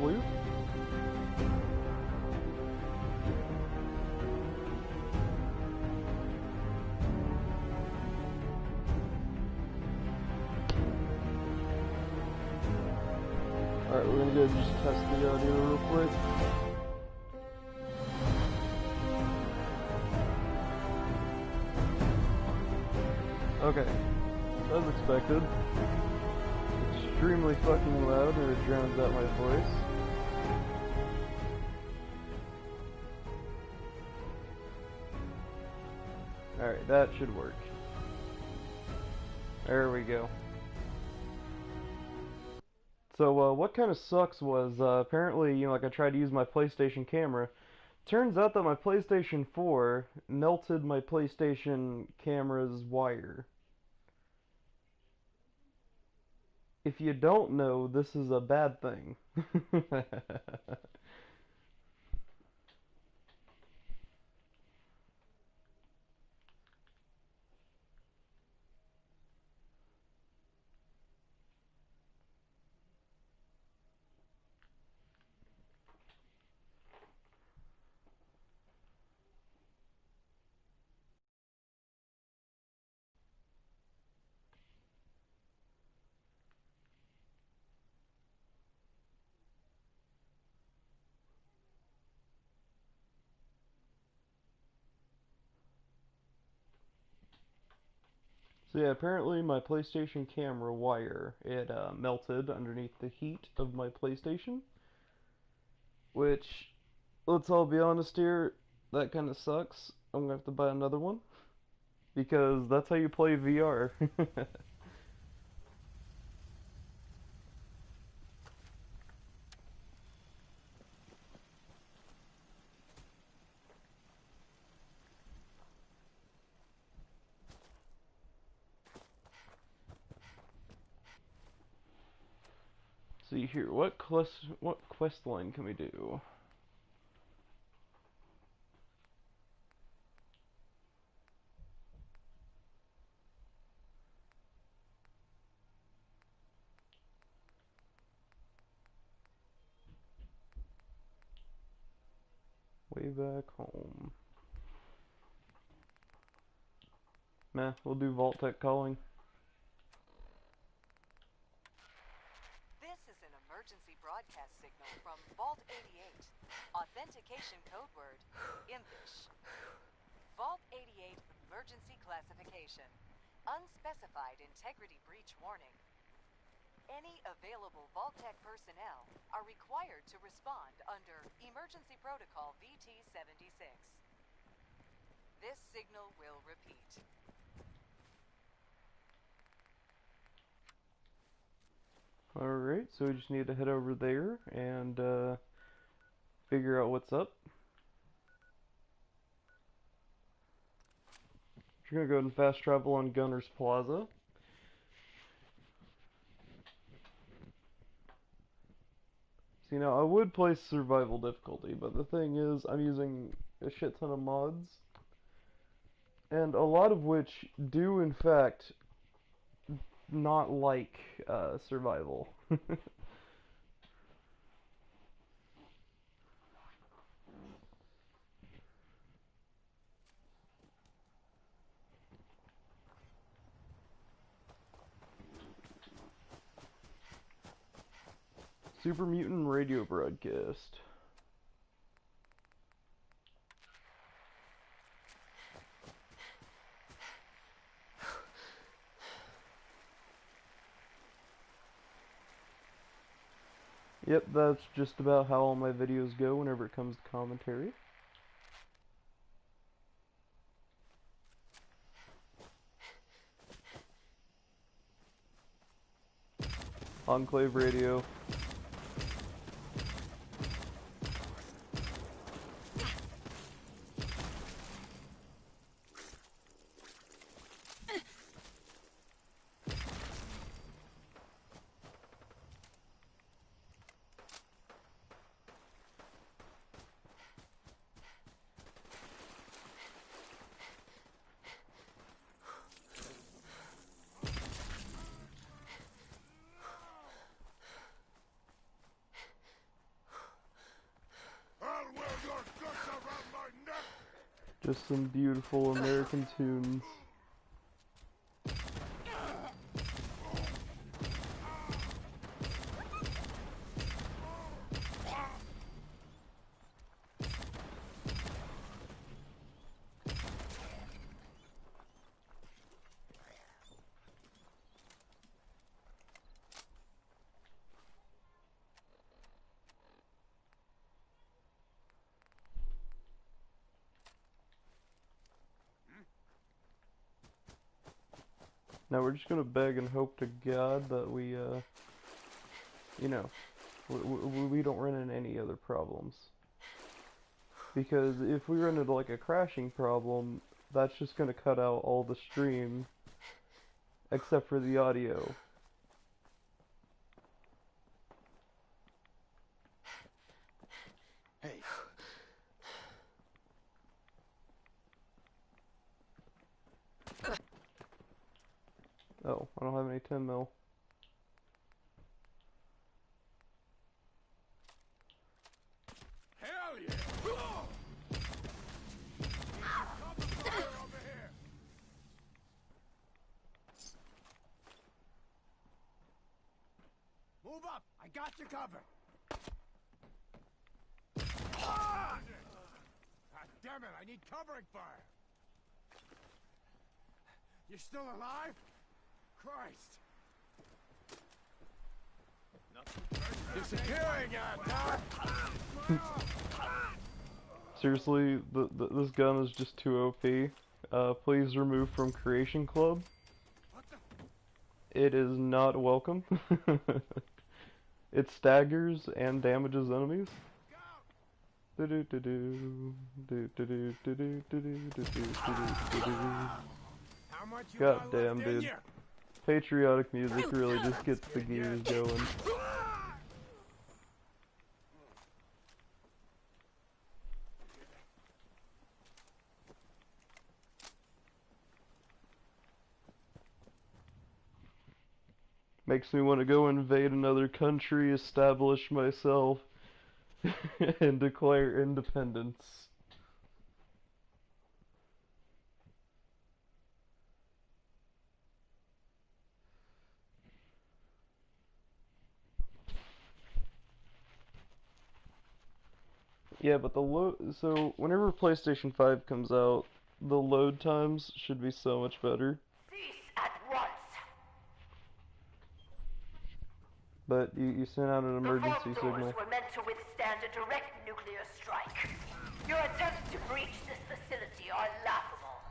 loot. Alright, we're gonna go just test the audio real quick. Okay, as expected. Extremely fucking loud and it drowns out my voice. Alright, that should work. There we go. So, what kind of sucks was, apparently, like I tried to use my PlayStation camera. Turns out that my PlayStation 4 melted my PlayStation camera's wire. If you don't know, this is a bad thing. So yeah, apparently my PlayStation camera wire, it melted underneath the heat of my PlayStation. Which, let's all be honest here, that kind of sucks. I'm gonna have to buy another one. Because that's how you play VR. See here, what quest line can we do? Way back home. Meh, we'll do Vault Tech calling. This is an emergency broadcast signal from Vault 88. Authentication code word, impish. Vault 88 emergency classification. Unspecified integrity breach warning. Any available Vault-Tec personnel are required to respond under Emergency Protocol VT-76. This signal will repeat. Alright, so we just need to head over there and figure out what's up. We're gonna go ahead and fast travel on Gunner's Plaza. See, now I would play survival difficulty, but the thing is, I'm using a shit ton of mods, and a lot of which do, in fact, not like survival. Super Mutant Radio Broadcast. Yep, that's just about how all my videos go whenever it comes to commentary. Enclave Radio. Just some beautiful American tunes. Now we're just gonna beg and hope to God that we, you know, we don't run into any other problems. Because if we run into like a crashing problem, that's just gonna cut out all the stream except for the audio. Hey. Oh, I don't have any 10 mil. Hell yeah! Over here. Move up! I got you covered. Ah! God damn it! I need covering fire. You're still alive? Christ! Disappearing out, Seriously, this gun is just too OP. Please remove from Creation Club. It is not welcome. It staggers and damages enemies. God damn, dude. Patriotic music really just gets the gears going. Makes me want to go invade another country, establish myself, and declare independence. Yeah, but so whenever PlayStation 5 comes out, the load times should be so much better. Cease at once. But you sent out an emergency The vault signal. doors were meant to withstand a direct nuclear strike. Your attempts to breach this facility are laughable.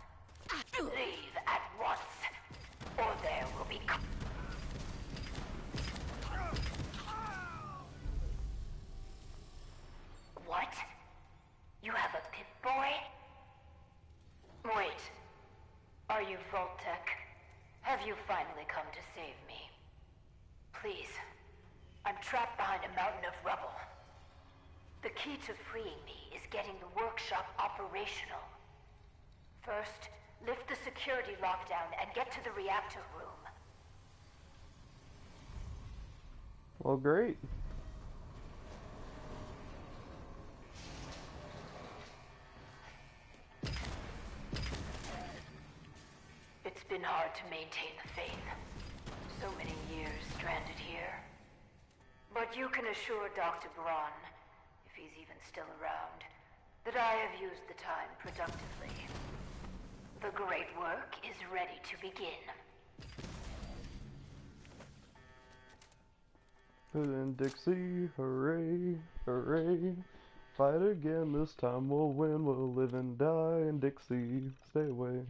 Leave at once, or there will be... What? You have a Pip-Boy? Wait. Are you Vault-Tec? Have you finally come to save me? Please. I'm trapped behind a mountain of rubble. The key to freeing me is getting the workshop operational. First, lift the security lockdown and get to the reactor room. Well, great. It's been hard to maintain the faith. So many years stranded here. But you can assure Dr. Braun, if he's even still around, that I have used the time productively. The great work is ready to begin. Put in Dixie, hooray, hooray. Fight again, this time we'll win, we'll live and die in Dixie. Stay away,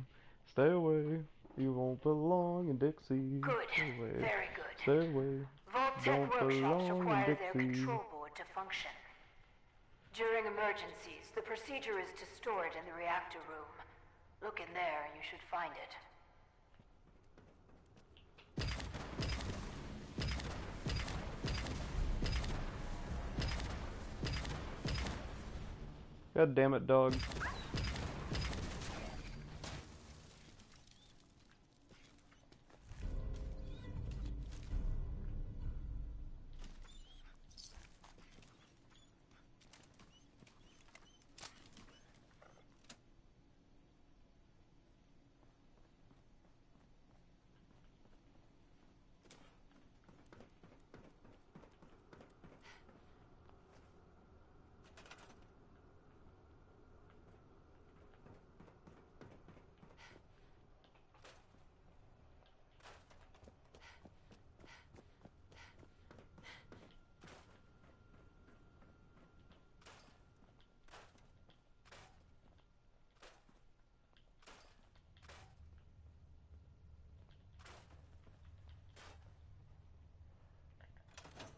stay away. You won't belong in Dixie. Good, Stay away, very good. stay away. Vault-Tec Don't workshops belong in require their Dixie. control board to function. During emergencies, the procedure is to store it in the reactor room. Look in there, you should find it. God damn it, dog.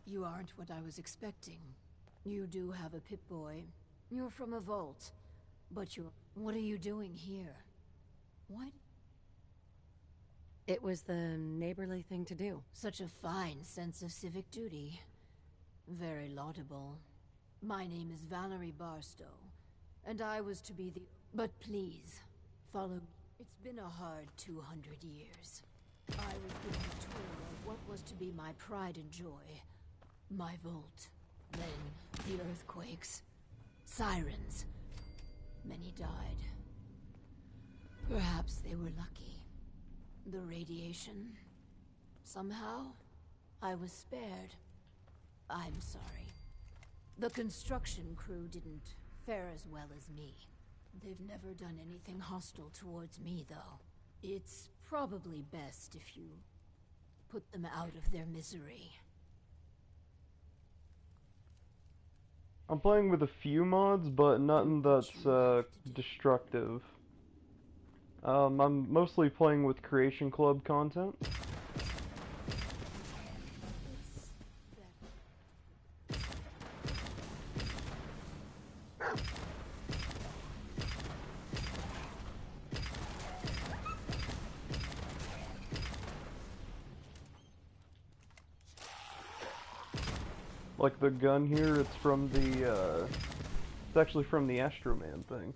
You aren't what I was expecting. You do have a Pip-Boy. You're from a vault. But you're... What are you doing here? What? It was the neighborly thing to do. Such a fine sense of civic duty. Very laudable. My name is Valerie Barstow, and I was to be the... But please, follow me. It's been a hard 200 years. I was given a tour of what was to be my pride and joy. My vault. Then, the earthquakes. Sirens. Many died. Perhaps they were lucky. The radiation. Somehow, I was spared. I'm sorry. The construction crew didn't fare as well as me. They've never done anything hostile towards me, though. It's probably best if you put them out of their misery. I'm playing with a few mods, but nothing that's destructive. I'm mostly playing with Creation Club content. Like the gun here, it's from the, it's actually from the Astro Man thing.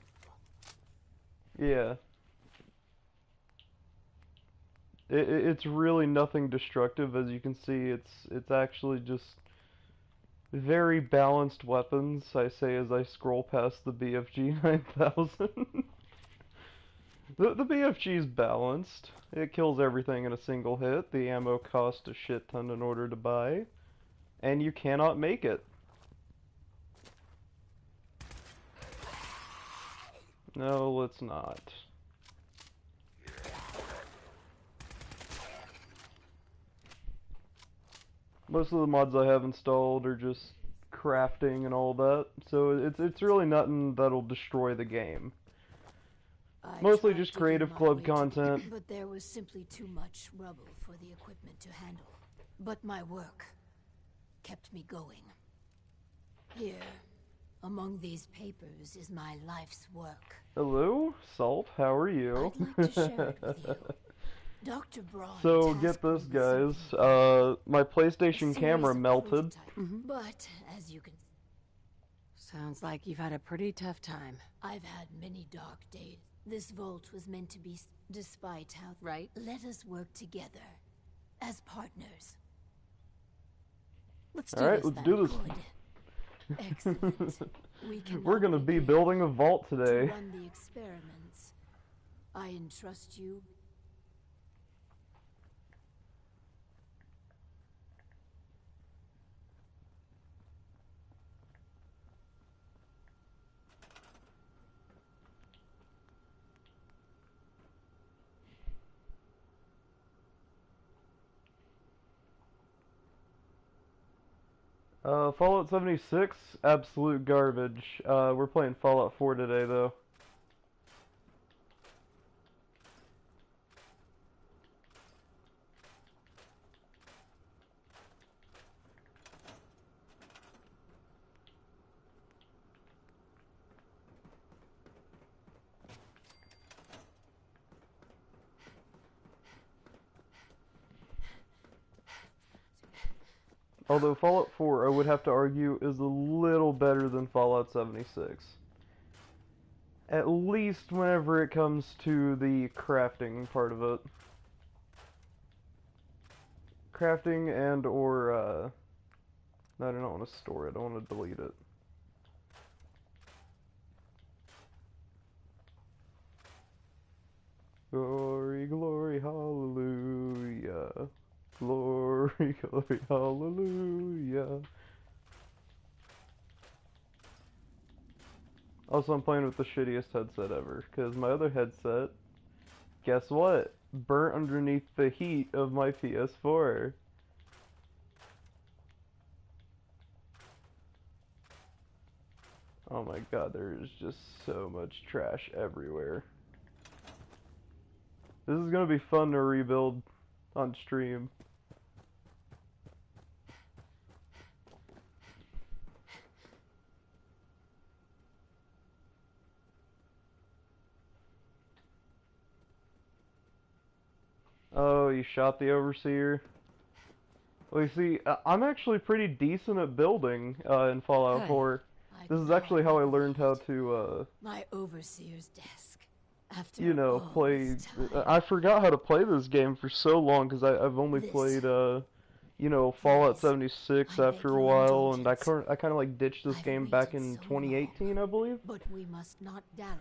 Yeah. It's really nothing destructive, as you can see. It's actually just very balanced weapons, I say as I scroll past the BFG 9000. The BFG's balanced. It kills everything in a single hit. The ammo costs a shit ton in order to buy. And you cannot make it. No, let's not. Most of the mods I have installed are just crafting and all that, so it's really nothing that'll destroy the game. Mostly just creative club content. But there was simply too much rubble for the equipment to handle. But my work kept me going. Here, among these papers, is my life's work. Hello, Salt, how are you? I'd like to share it with you. Dr. Braun So, get this, guys. My PlayStation camera melted. But, as you can... Sounds like you've had a pretty tough time. I've had many dark days. This vault was meant to be... Despite how... Right? Let us work together. As partners. Let's do Alright, this let's then. do this. Good. Excellent. We're gonna be building a vault today. To run the experiments. I entrust you. Fallout 76, absolute garbage. We're playing Fallout 4 today, though. Although Fallout 4, I would have to argue, is a little better than Fallout 76. At least whenever it comes to the crafting part of it. Crafting and or, no, I don't want to store it, I want to delete it. Glory, glory, hallelujah. Glory, glory, hallelujah. Also, I'm playing with the shittiest headset ever, because my other headset, guess what? Burnt underneath the heat of my PS4. Oh my god, there is just so much trash everywhere. This is gonna be fun to rebuild on stream. Oh, you shot the overseer. Well, you see, I'm actually pretty decent at building in Fallout Good. 4. I'd This is know actually I how I would learned need how it. to, My overseer's desk. After you know, all play. this time. I forgot how to play this game for so long because I've only This. played, you know, Fallout Please. 76 I beg after a your while, and indulgence. I kind of like ditched this I've game back waited in so 2018, long. I believe. But we must not dally.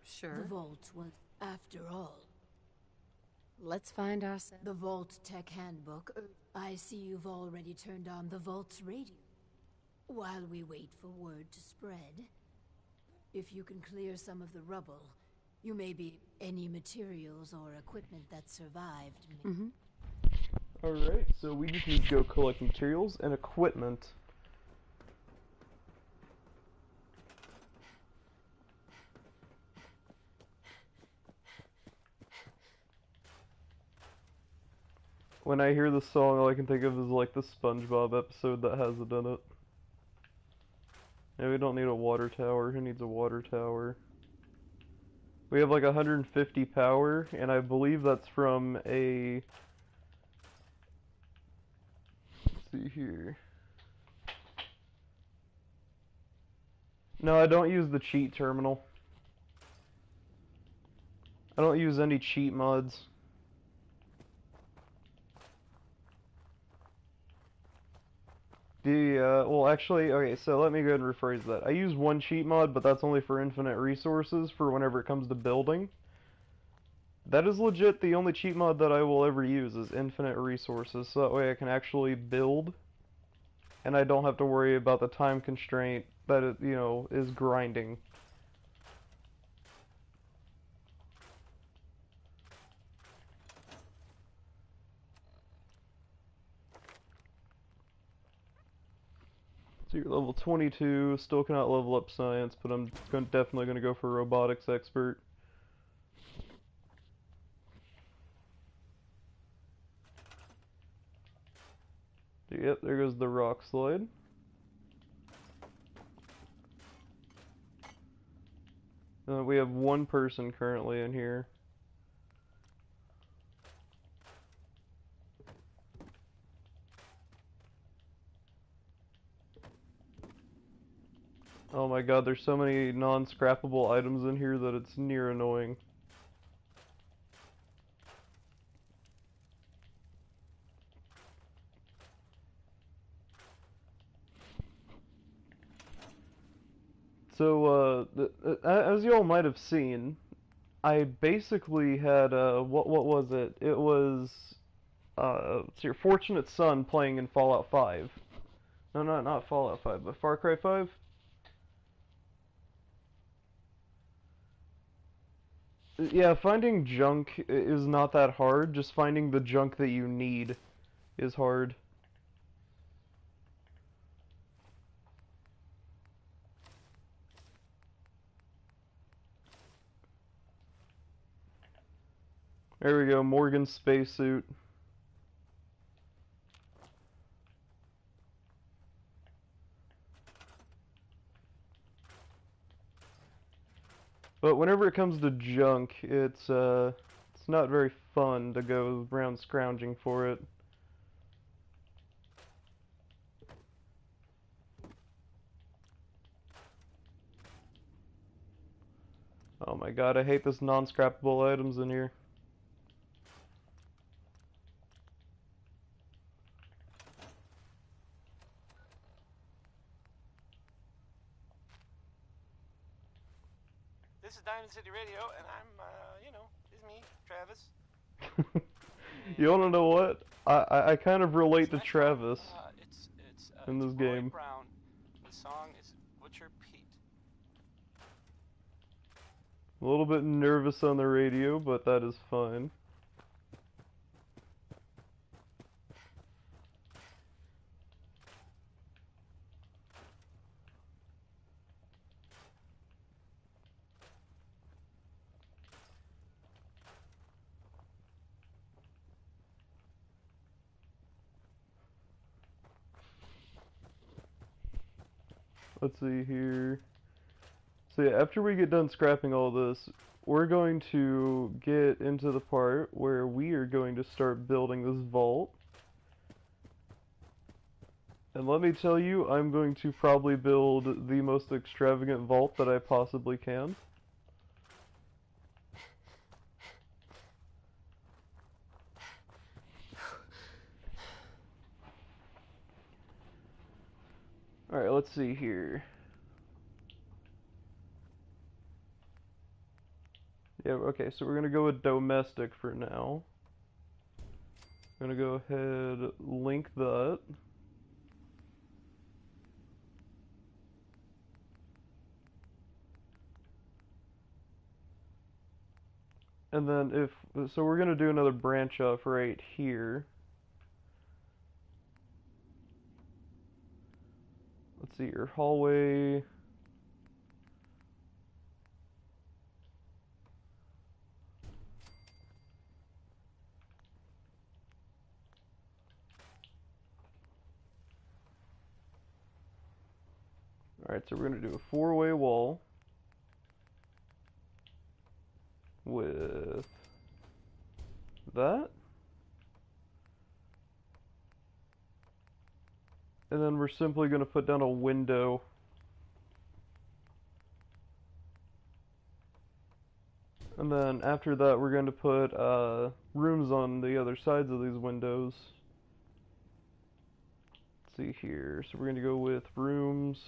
Sure. The vault was, after all. Let's find ourselves. The Vault Tech Handbook. I see you've already turned on the Vault's radio. While we wait for word to spread, if you can clear some of the rubble, you may be any materials or equipment that survived. Alright, so we just need to go collect materials and equipment. When I hear the song, all I can think of is like the SpongeBob episode that has it in it. Yeah, we don't need a water tower. Who needs a water tower? We have like 150 power, and I believe that's from a... Let's see here. No, I don't use the cheat terminal. I don't use any cheat mods. Well actually, okay, so let me go ahead and rephrase that. I use one cheat mod, but that's only for infinite resources for whenever it comes to building. That is legit the only cheat mod that I will ever use is infinite resources, so that way I can actually build, and I don't have to worry about the time constraint that it, you know, is grinding. So you're level 22, still cannot level up science, but I'm definitely going to go for robotics expert. Yep, there goes the rock slide. We have one person currently in here. Oh my god, there's so many non-scrappable items in here that it's near annoying. So, as you all might have seen, I basically had, what was it? It was, it's your Fortunate Son playing in Fallout 5. No, not Fallout 5, but Far Cry 5? Yeah, finding junk is not that hard, just finding the junk that you need is hard. There we go, Morgan's spacesuit. But whenever it comes to junk, it's not very fun to go around scrounging for it. Oh my god, I hate this non-scrappable items in here. This is Diamond City Radio, and I'm, you know, it's me, Travis. You wanna know what? I kind of relate to It's Travis in it's this Roy game. Brown. The song is Butcher Pete. A little bit nervous on the radio, but that is fine. Let's see here. So yeah, after we get done scrapping all this, we're going to get into the part where we are going to start building this vault. And let me tell you, I'm going to probably build the most extravagant vault that I possibly can. Alright, let's see here. Yeah, okay, so we're gonna go with domestic for now. I'm gonna go ahead, link that. And then so we're gonna do another branch off right here. Let's see, your hallway. Alright, so we're gonna do a four-way wall with that. And then we're simply gonna put down a window. And then after that, we're going to put rooms on the other sides of these windows. Let's see here. So we're going to go with rooms.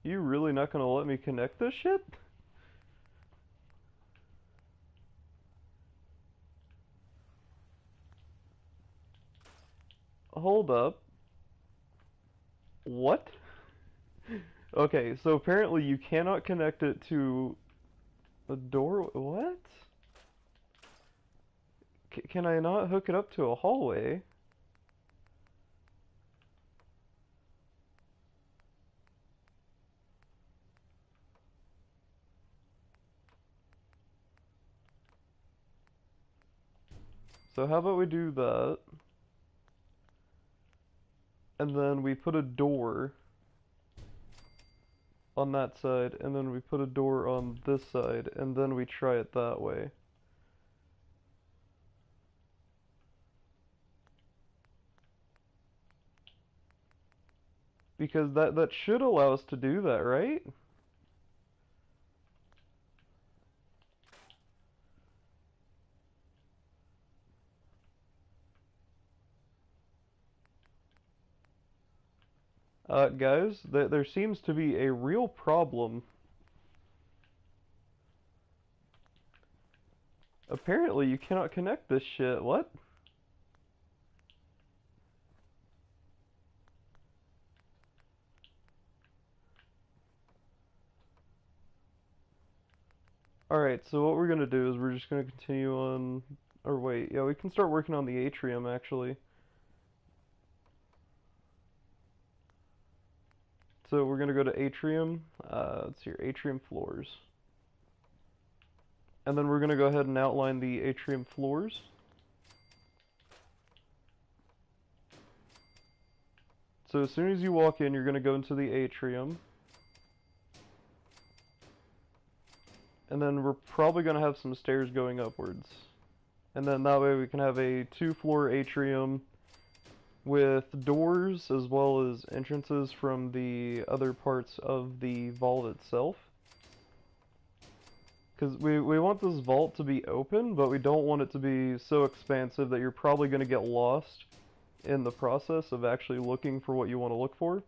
You really not going to let me connect this shit? Hold up. What? Okay, so apparently you cannot connect it to a door. What? Can I not hook it up to a hallway? So how about we do that? And then we put a door on that side, and then we put a door on this side, and then we try it that way. Because that should allow us to do that, right? Guys, there seems to be a real problem. Apparently you cannot connect this shit. What? Alright, so what we're gonna do is we're just gonna continue on... Or wait, yeah, we can start working on the atrium, actually. So we're gonna go to atrium. Let's see here, atrium floors. And then we're gonna go ahead and outline the atrium floors. So as soon as you walk in, you're gonna go into the atrium. And then we're probably gonna have some stairs going upwards. And then that way we can have a 2-floor atrium with doors as well as entrances from the other parts of the vault itself. Because we want this vault to be open, but we don't want it to be so expansive that you're probably going to get lost in the process of actually looking for what you want to look for.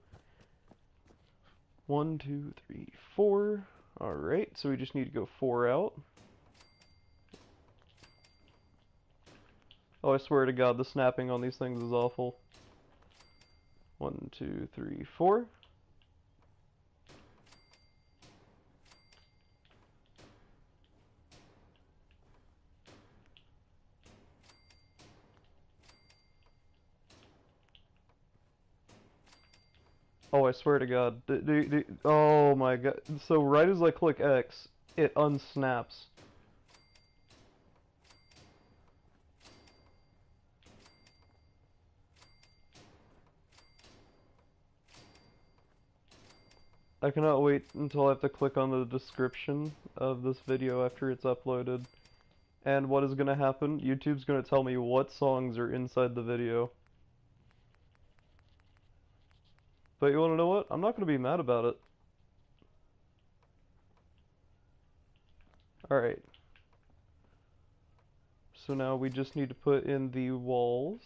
1, 2, 3, 4. Alright, so we just need to go 4 out. Oh, I swear to God, the snapping on these things is awful. 1, 2, 3, 4. Oh, I swear to God. Oh my God. So right as I click X, it unsnaps. I cannot wait until I have to click on the description of this video after it's uploaded. And what is going to happen? YouTube's going to tell me what songs are inside the video. But you want to know what? I'm not going to be mad about it. Alright. So now we just need to put in the walls.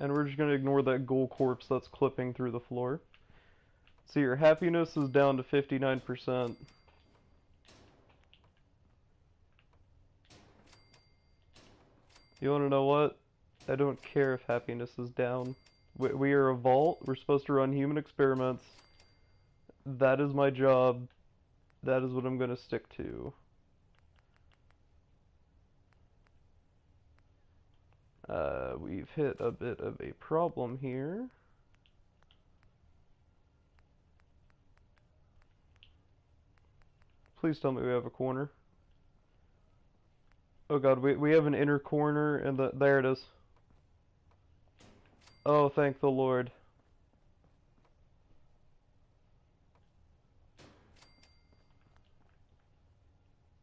And we're just going to ignore that ghoul corpse that's clipping through the floor. So your happiness is down to 59%. You want to know what? I don't care if happiness is down. We are a vault. We're supposed to run human experiments. That is my job. That is what I'm going to stick to. We've hit a bit of a problem here. Please tell me we have a corner. Oh god, we have an inner corner, and there it is. Oh, thank the Lord.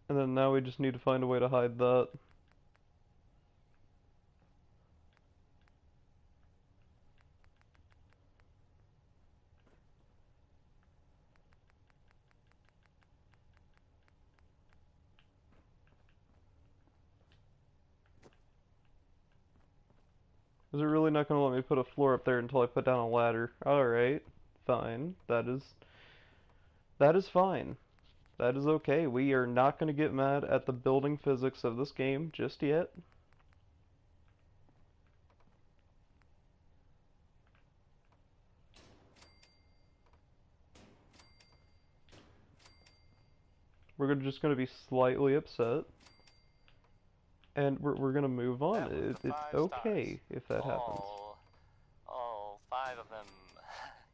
And then now we just need to find a way to hide that. Is it really not going to let me put a floor up there until I put down a ladder? Alright, fine. That is fine. That is okay. We are not going to get mad at the building physics of this game just yet. We're just going to be slightly upset. And we're going to move on. It's okay if that happens. All 5 of them.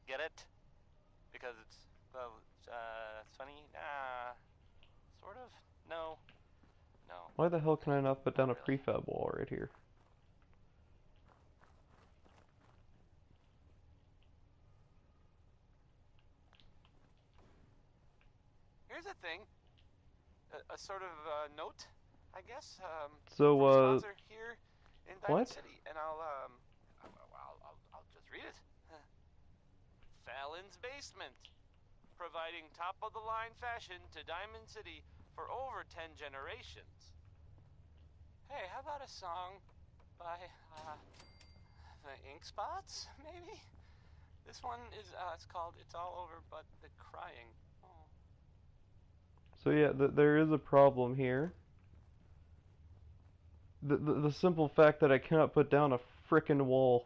Get it? Because it's, well, it's funny? Sort of? No. No. Why the hell can I not put down a prefab wall right here? Here's a thing. A sort of note, I guess. So, from sponsor here in Diamond what? City, and I'll just read it. Fallon's Basement, providing top-of-the-line fashion to Diamond City for over 10 generations. Hey, how about a song by the Ink Spots, maybe? This one is it's called "It's All Over But the Crying." Oh. So yeah, there is a problem here. The simple fact that I cannot put down a frickin' wall.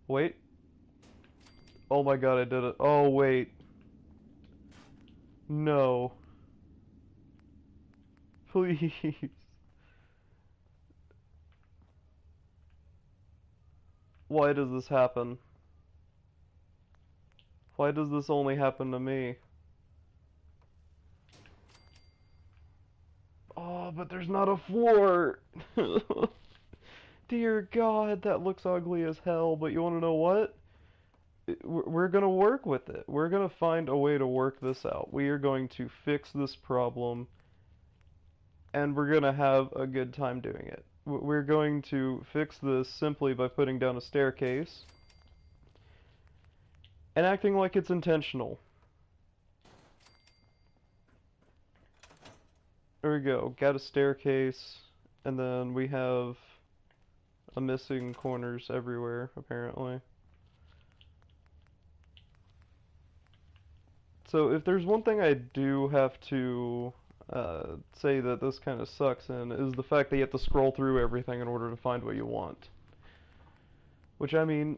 Wait. Oh my god, I did it. Oh wait. No. Please. Why does this happen? Why does this only happen to me? Oh, but there's not a floor! Dear God, that looks ugly as hell, but you wanna know what? We're gonna work with it. We're gonna find a way to work this out. We are going to fix this problem, and we're gonna have a good time doing it. We're going to fix this simply by putting down a staircase and acting like it's intentional. There we go. Got a staircase, and then we have a missing corners everywhere, apparently. So if there's one thing I do have to say that this kind of sucks in, is the fact that you have to scroll through everything in order to find what you want. Which, I mean,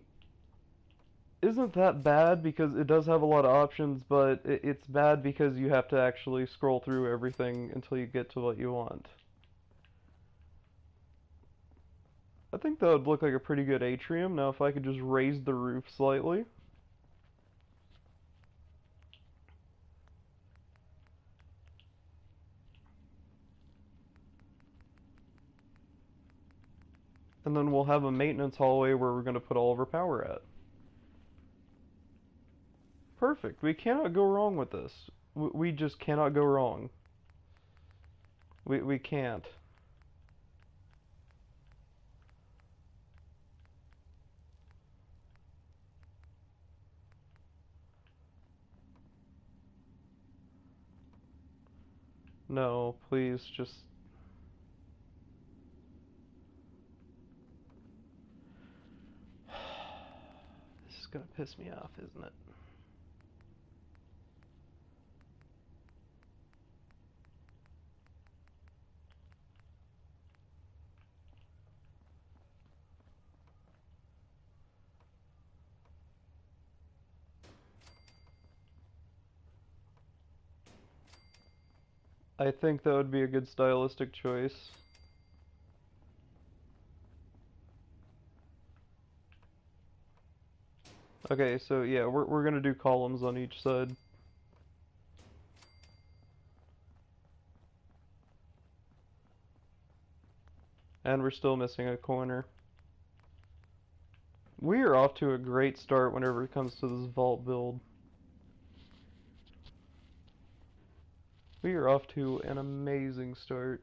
isn't that bad because it does have a lot of options, but it's bad because you have to actually scroll through everything until you get to what you want. I think that would look like a pretty good atrium. Now if I could just raise the roof slightly. And then we'll have a maintenance hallway where we're going to put all of our power at. Perfect. We cannot go wrong with this. We just cannot go wrong. We can't. No, please, just... This is gonna piss me off, isn't it? I think that would be a good stylistic choice. Okay, so yeah, we're gonna do columns on each side. And we're still missing a corner. We are off to a great start whenever it comes to this vault build. We are off to an amazing start.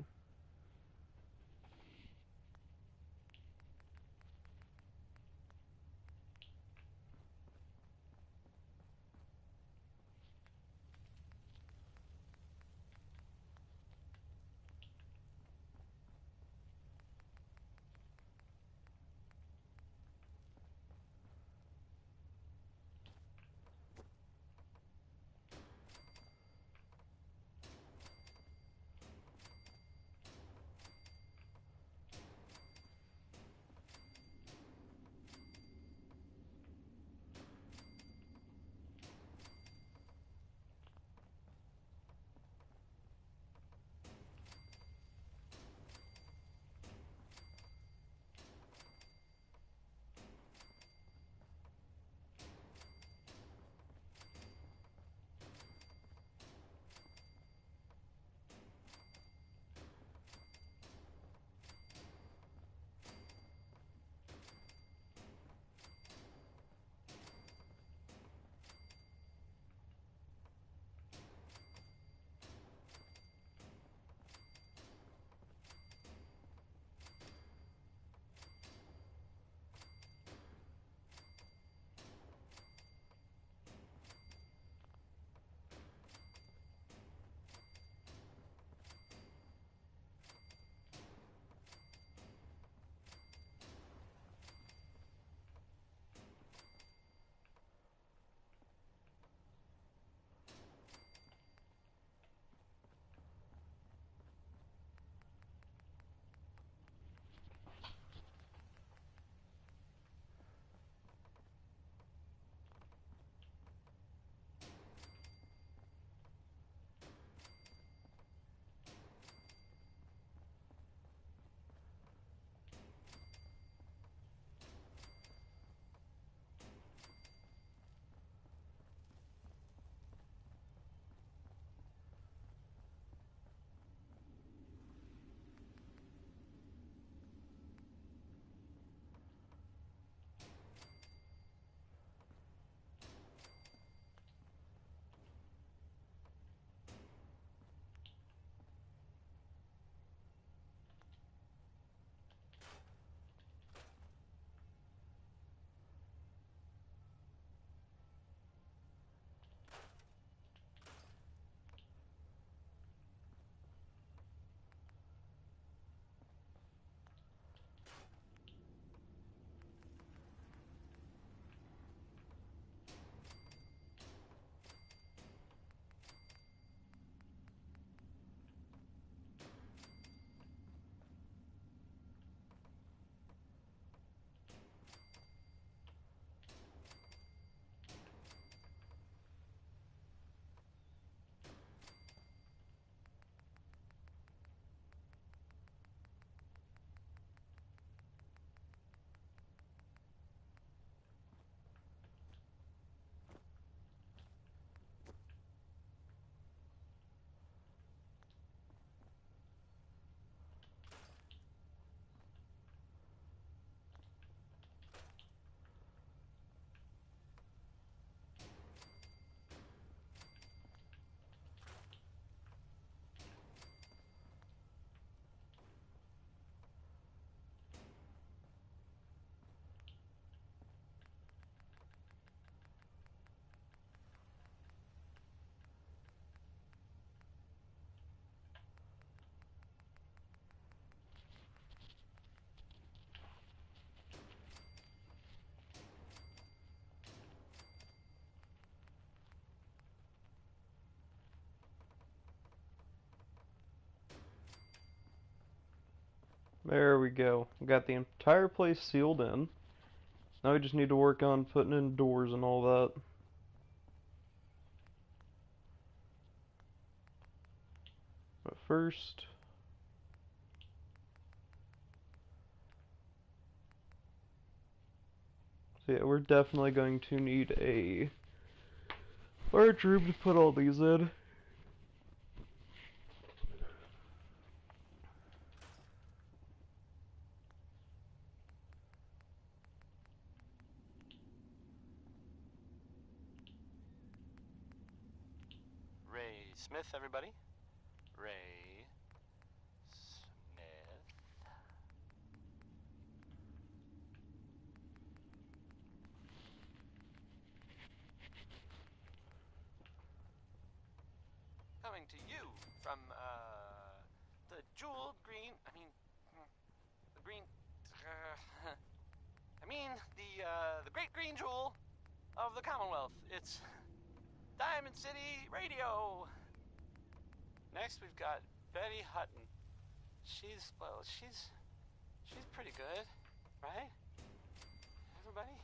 There we go. Got the entire place sealed in. Now we just need to work on putting in doors and all that. But first, so yeah, we're definitely going to need a large room to put all these in. Ray Smith, everybody. Ray Smith. Coming to you from the jewel green. The green. The great green jewel of the Commonwealth. It's Diamond City Radio. Next, we've got Betty Hutton. She's pretty good, right? Everybody?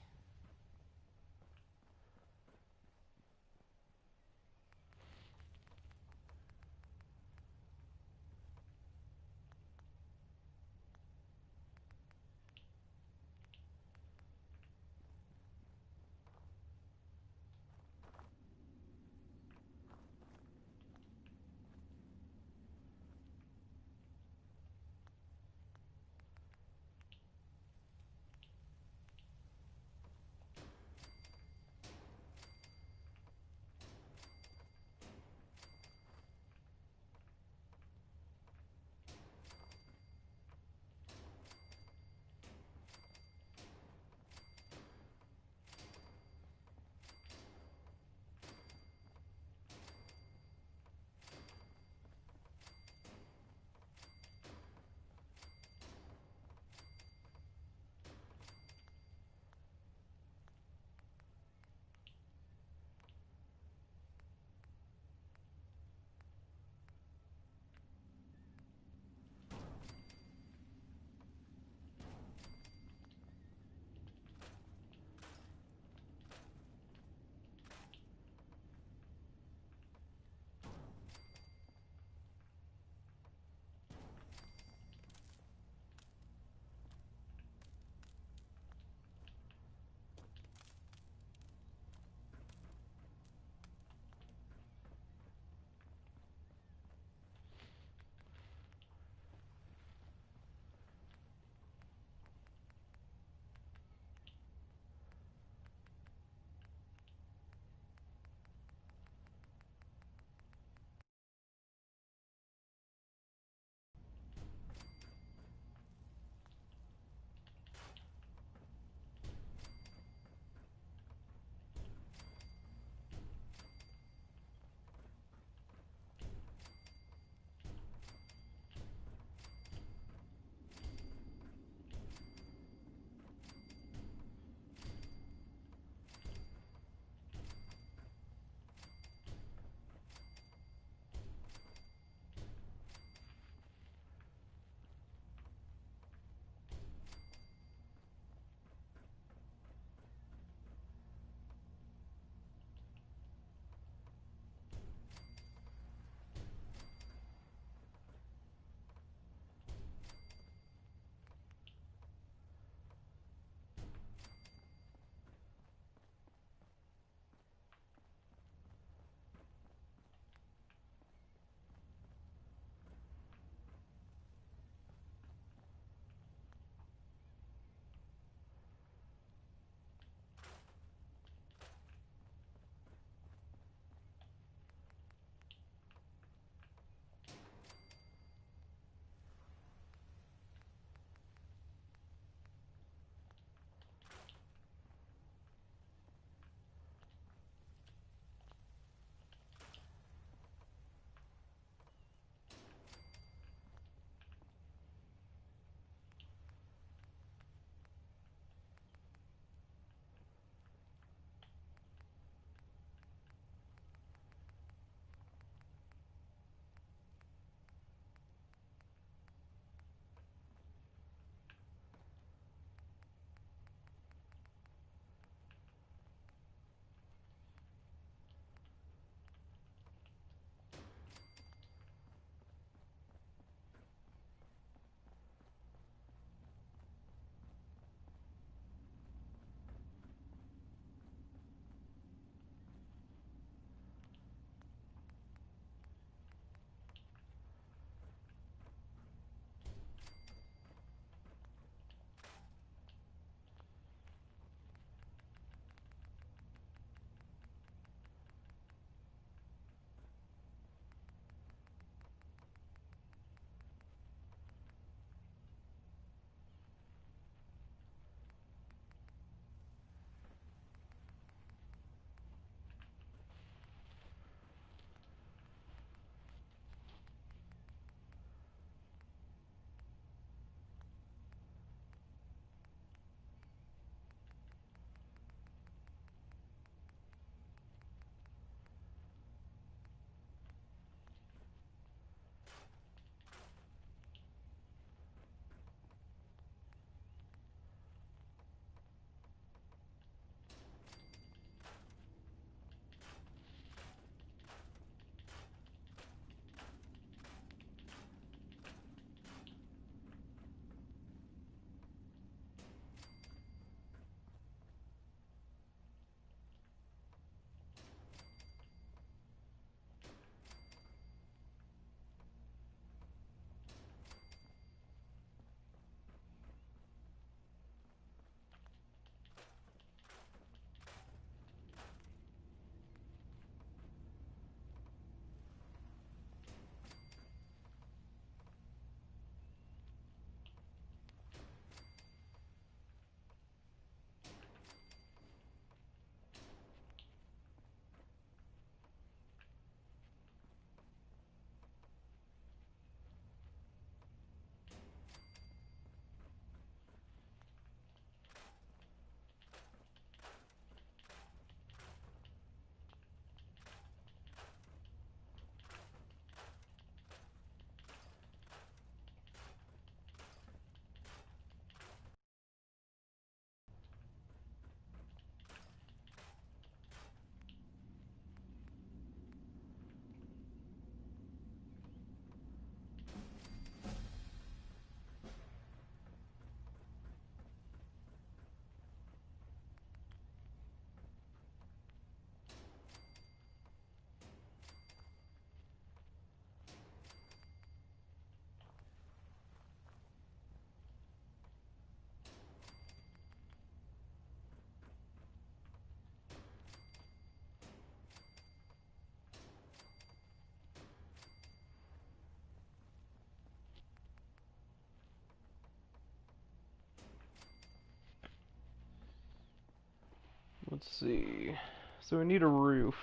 Let's see. So we need a roof,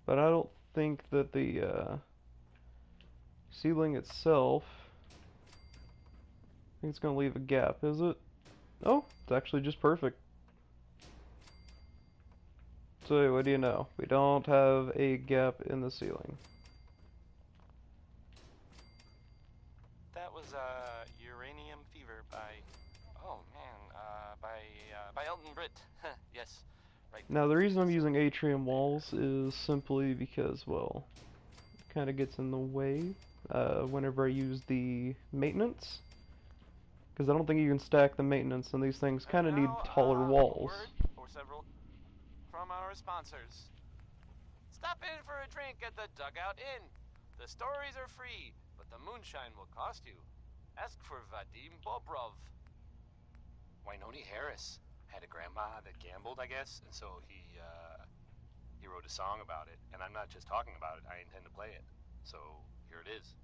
but I don't think that the ceiling itself, I think it's gonna leave a gap, is it? Oh, it's actually just perfect. So what do you know? We don't have a gap in the ceiling. That was Uranium Fever by, oh man, by Elton Britt. Yes, right. Now the reason I'm using atrium walls is simply because, well, it kind of gets in the way whenever I use the maintenance. Because I don't think you can stack the maintenance, and these things kind of need taller walls. A word or several from our sponsors. Stop in for a drink at the Dugout Inn. The stories are free, but the moonshine will cost you. Ask for Vadim Bobrov. Wynoni Harris had a grandma that gambled, I guess, and so he wrote a song about it. And I'm not just talking about it, I intend to play it. So here it is.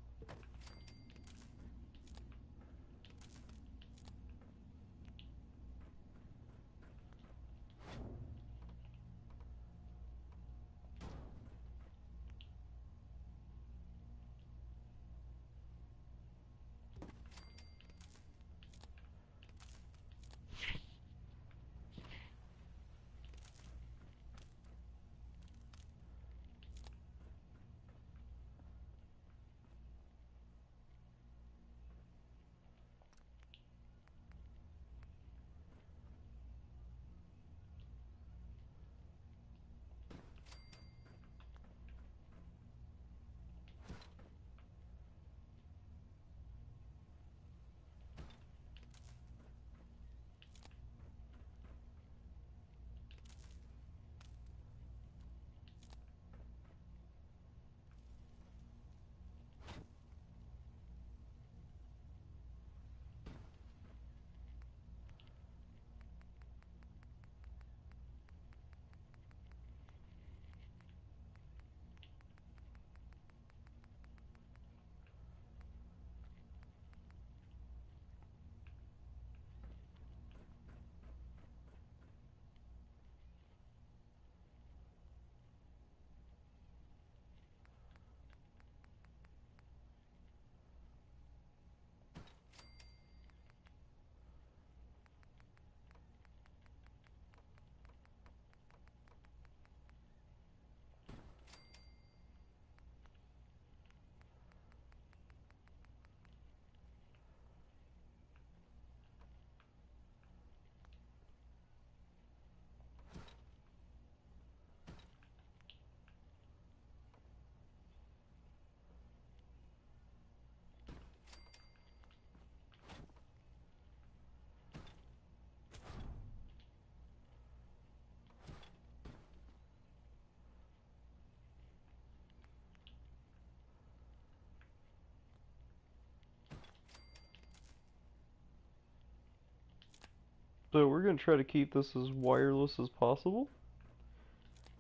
So we're going to try to keep this as wireless as possible.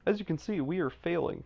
As you can see, we are failing.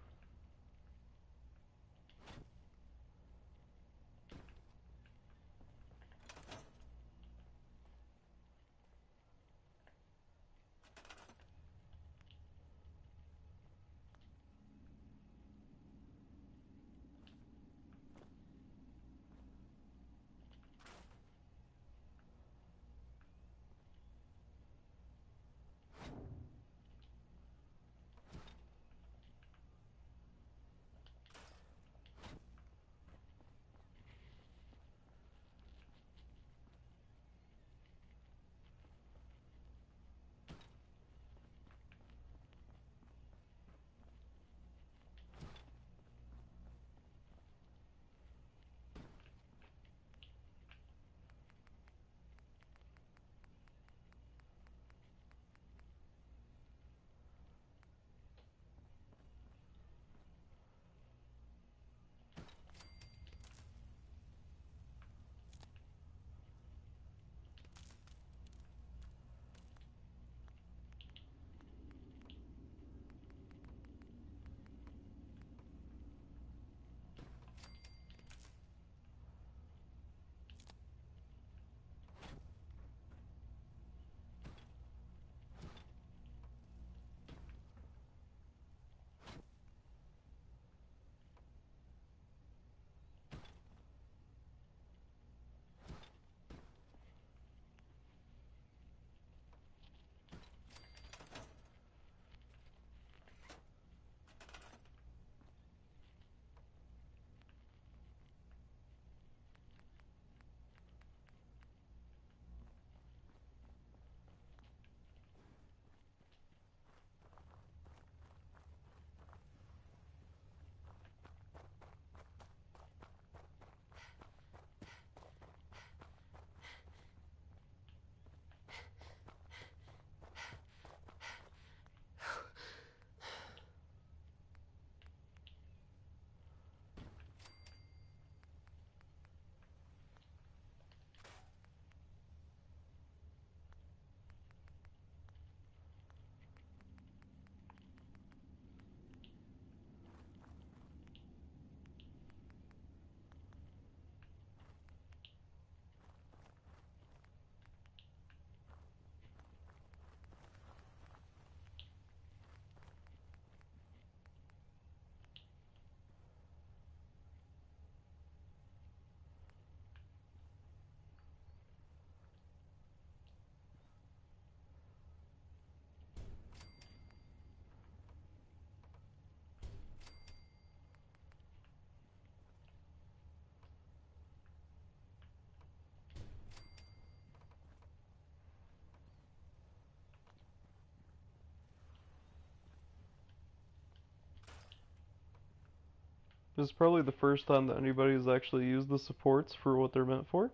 This is probably the first time that anybody's actually used the supports for what they're meant for.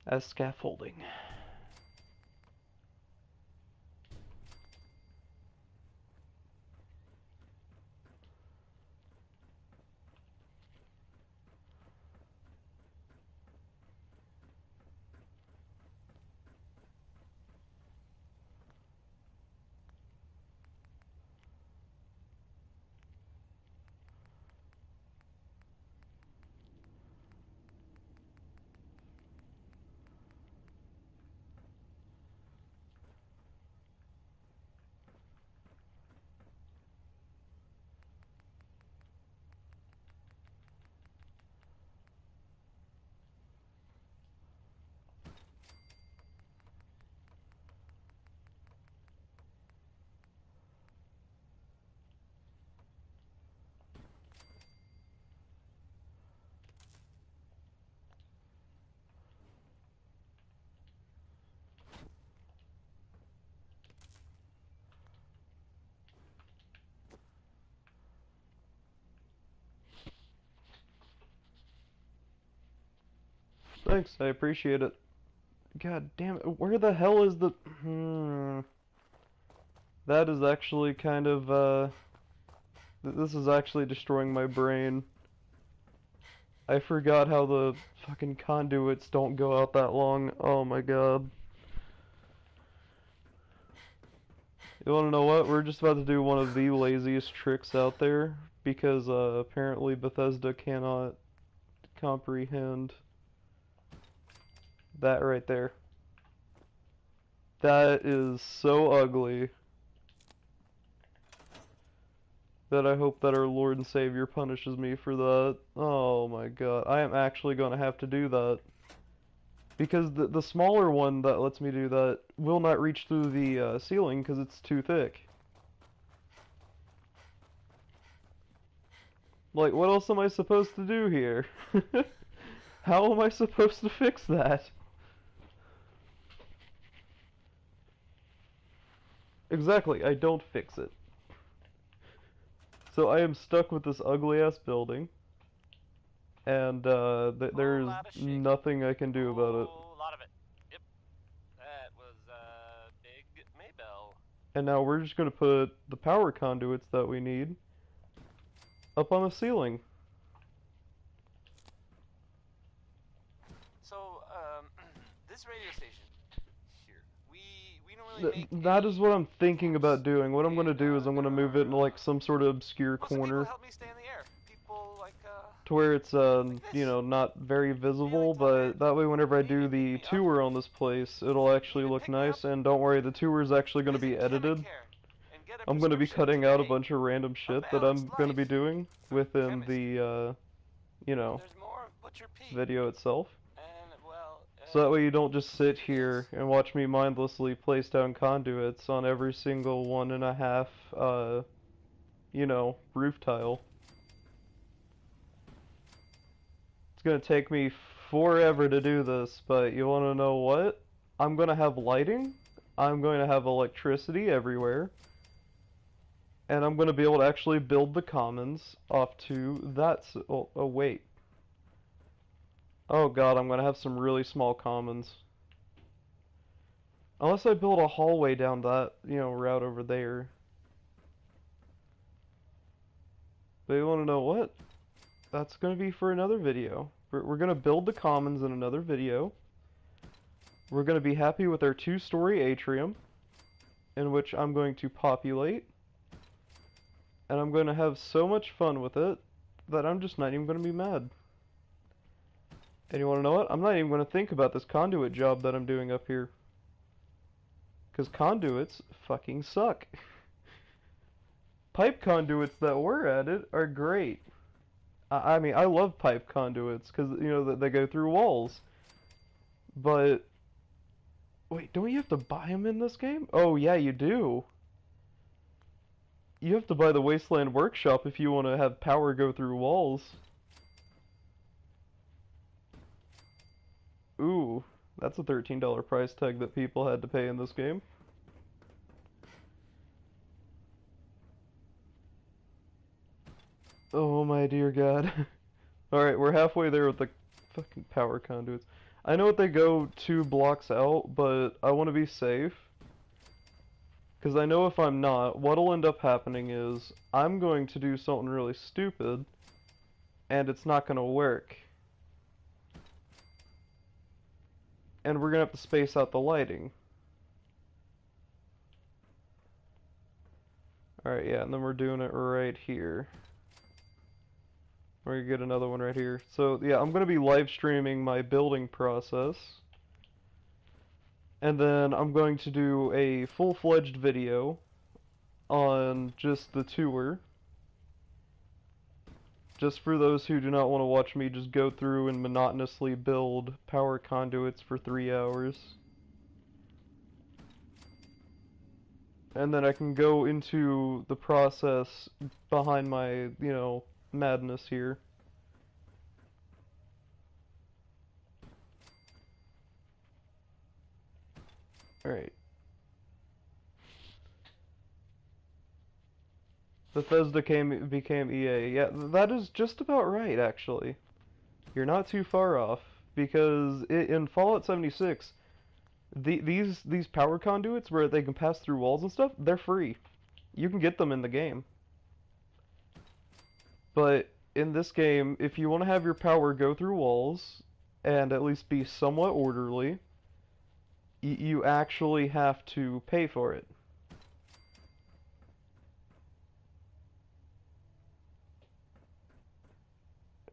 As scaffolding. Thanks, I appreciate it. God damn it, where the hell is the... That is actually kind of, this is actually destroying my brain. I forgot how the fucking conduits don't go out that long. Oh my god. You wanna know what? We're just about to do one of the laziest tricks out there, because, apparently Bethesda cannot comprehend that right there. That is so ugly that I hope that our Lord and Savior punishes me for that. Oh my god. I am actually gonna have to do that. Because the smaller one that lets me do that will not reach through the ceiling because it's too thick. Like, what else am I supposed to do here? How am I supposed to fix that? Exactly, I don't fix it. So I am stuck with this ugly ass building, and there's nothing I can do about it. A lot of it. Yep. That was Big Maybell. And now we're just gonna put the power conduits that we need up on the ceiling. So, this radio station here, we don't really make That is what I'm thinking about doing. What I'm gonna do is I'm gonna move it into like some sort of obscure well, some people corner help me stay in the air. People like to where it's like you this. know, not very visible, Feeling but tired? that way whenever I do Maybe the pick me up. tour on this place, it'll actually Even look pick me nice. up. And don't worry, the tour is actually gonna be Visit edited. Chemicare and get a I'm gonna be prescription cutting out a today. bunch of random A shit that I'm balanced gonna be life. doing within Chemistry. the you know, There's more of Butcher Pete. video itself. And well, So that way you don't just sit here and watch me mindlessly place down conduits on every single 1.5, you know, roof tile. It's gonna take me forever to do this, but you wanna know what? I'm gonna have lighting, I'm going to have electricity everywhere, and I'm gonna be able to actually build the commons off to that oh wait. Oh god, I'm gonna have some really small commons. Unless I build a hallway down that, you know, route over there. But you wanna know what? That's gonna be for another video. We're gonna build the commons in another video. We're gonna be happy with our 2-story atrium, in which I'm going to populate. And I'm gonna have so much fun with it that I'm just not even gonna be mad. And you wanna know what? I'm not even gonna think about this conduit job that I'm doing up here. Because conduits fucking suck. Pipe conduits that were at it are great. I mean, I love pipe conduits because, you know, they go through walls. But, wait, don't you have to buy them in this game? Oh, yeah, you do. You have to buy the Wasteland Workshop if you want to have power go through walls. Ooh, that's a $13 price tag that people had to pay in this game. Oh my dear God. Alright, we're halfway there with the fucking power conduits. I know that they go 2 blocks out, but I want to be safe. Because I know if I'm not, what'll end up happening is I'm going to do something really stupid, and it's not going to work. And we're going to have to space out the lighting. Alright, yeah, and then we're doing it right here. We're gonna get another one right here. So, yeah, I'm gonna be live streaming my building process. And then I'm going to do a full-fledged video on just the tour. Just for those who do not want to watch me just go through and monotonously build power conduits for 3 hours. And then I can go into the process behind my, madness here. Alright. Bethesda became EA. Yeah, that is just about right, actually. You're not too far off, because in Fallout 76, these power conduits where they can pass through walls and stuff, they're free. You can get them in the game. But in this game, if you want to have your power go through walls, and at least be somewhat orderly, you actually have to pay for it.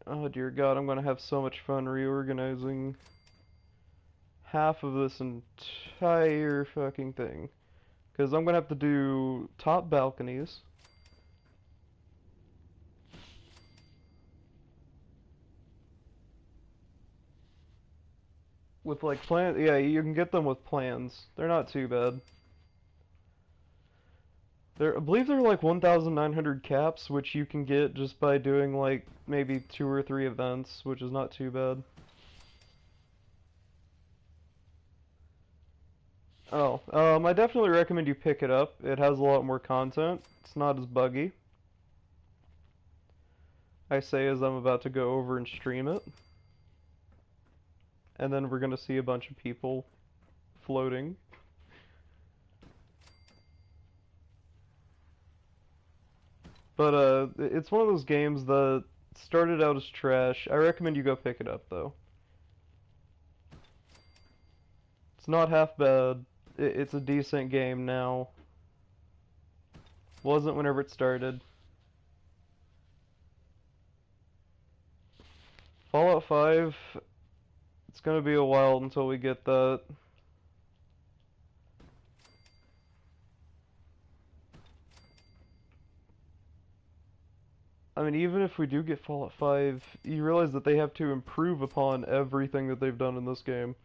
Oh dear God, I'm gonna have so much fun reorganizing half of this entire fucking thing. Because I'm gonna have to do top balconies. With like plans, yeah, you can get them with plans. They're not too bad. I believe they're like 1,900 caps, which you can get just by doing like maybe 2 or 3 events, which is not too bad. Oh, I definitely recommend you pick it up. It has a lot more content. It's not as buggy. I say as I'm about to go over and stream it. And then we're gonna see a bunch of people floating. But, it's one of those games that started out as trash. I recommend you go pick it up, though. It's not half bad. It's a decent game now. Wasn't whenever it started. Fallout 5, it's gonna be a while until we get that. I mean, even if we do get Fallout 5, you realize that they have to improve upon everything that they've done in this game.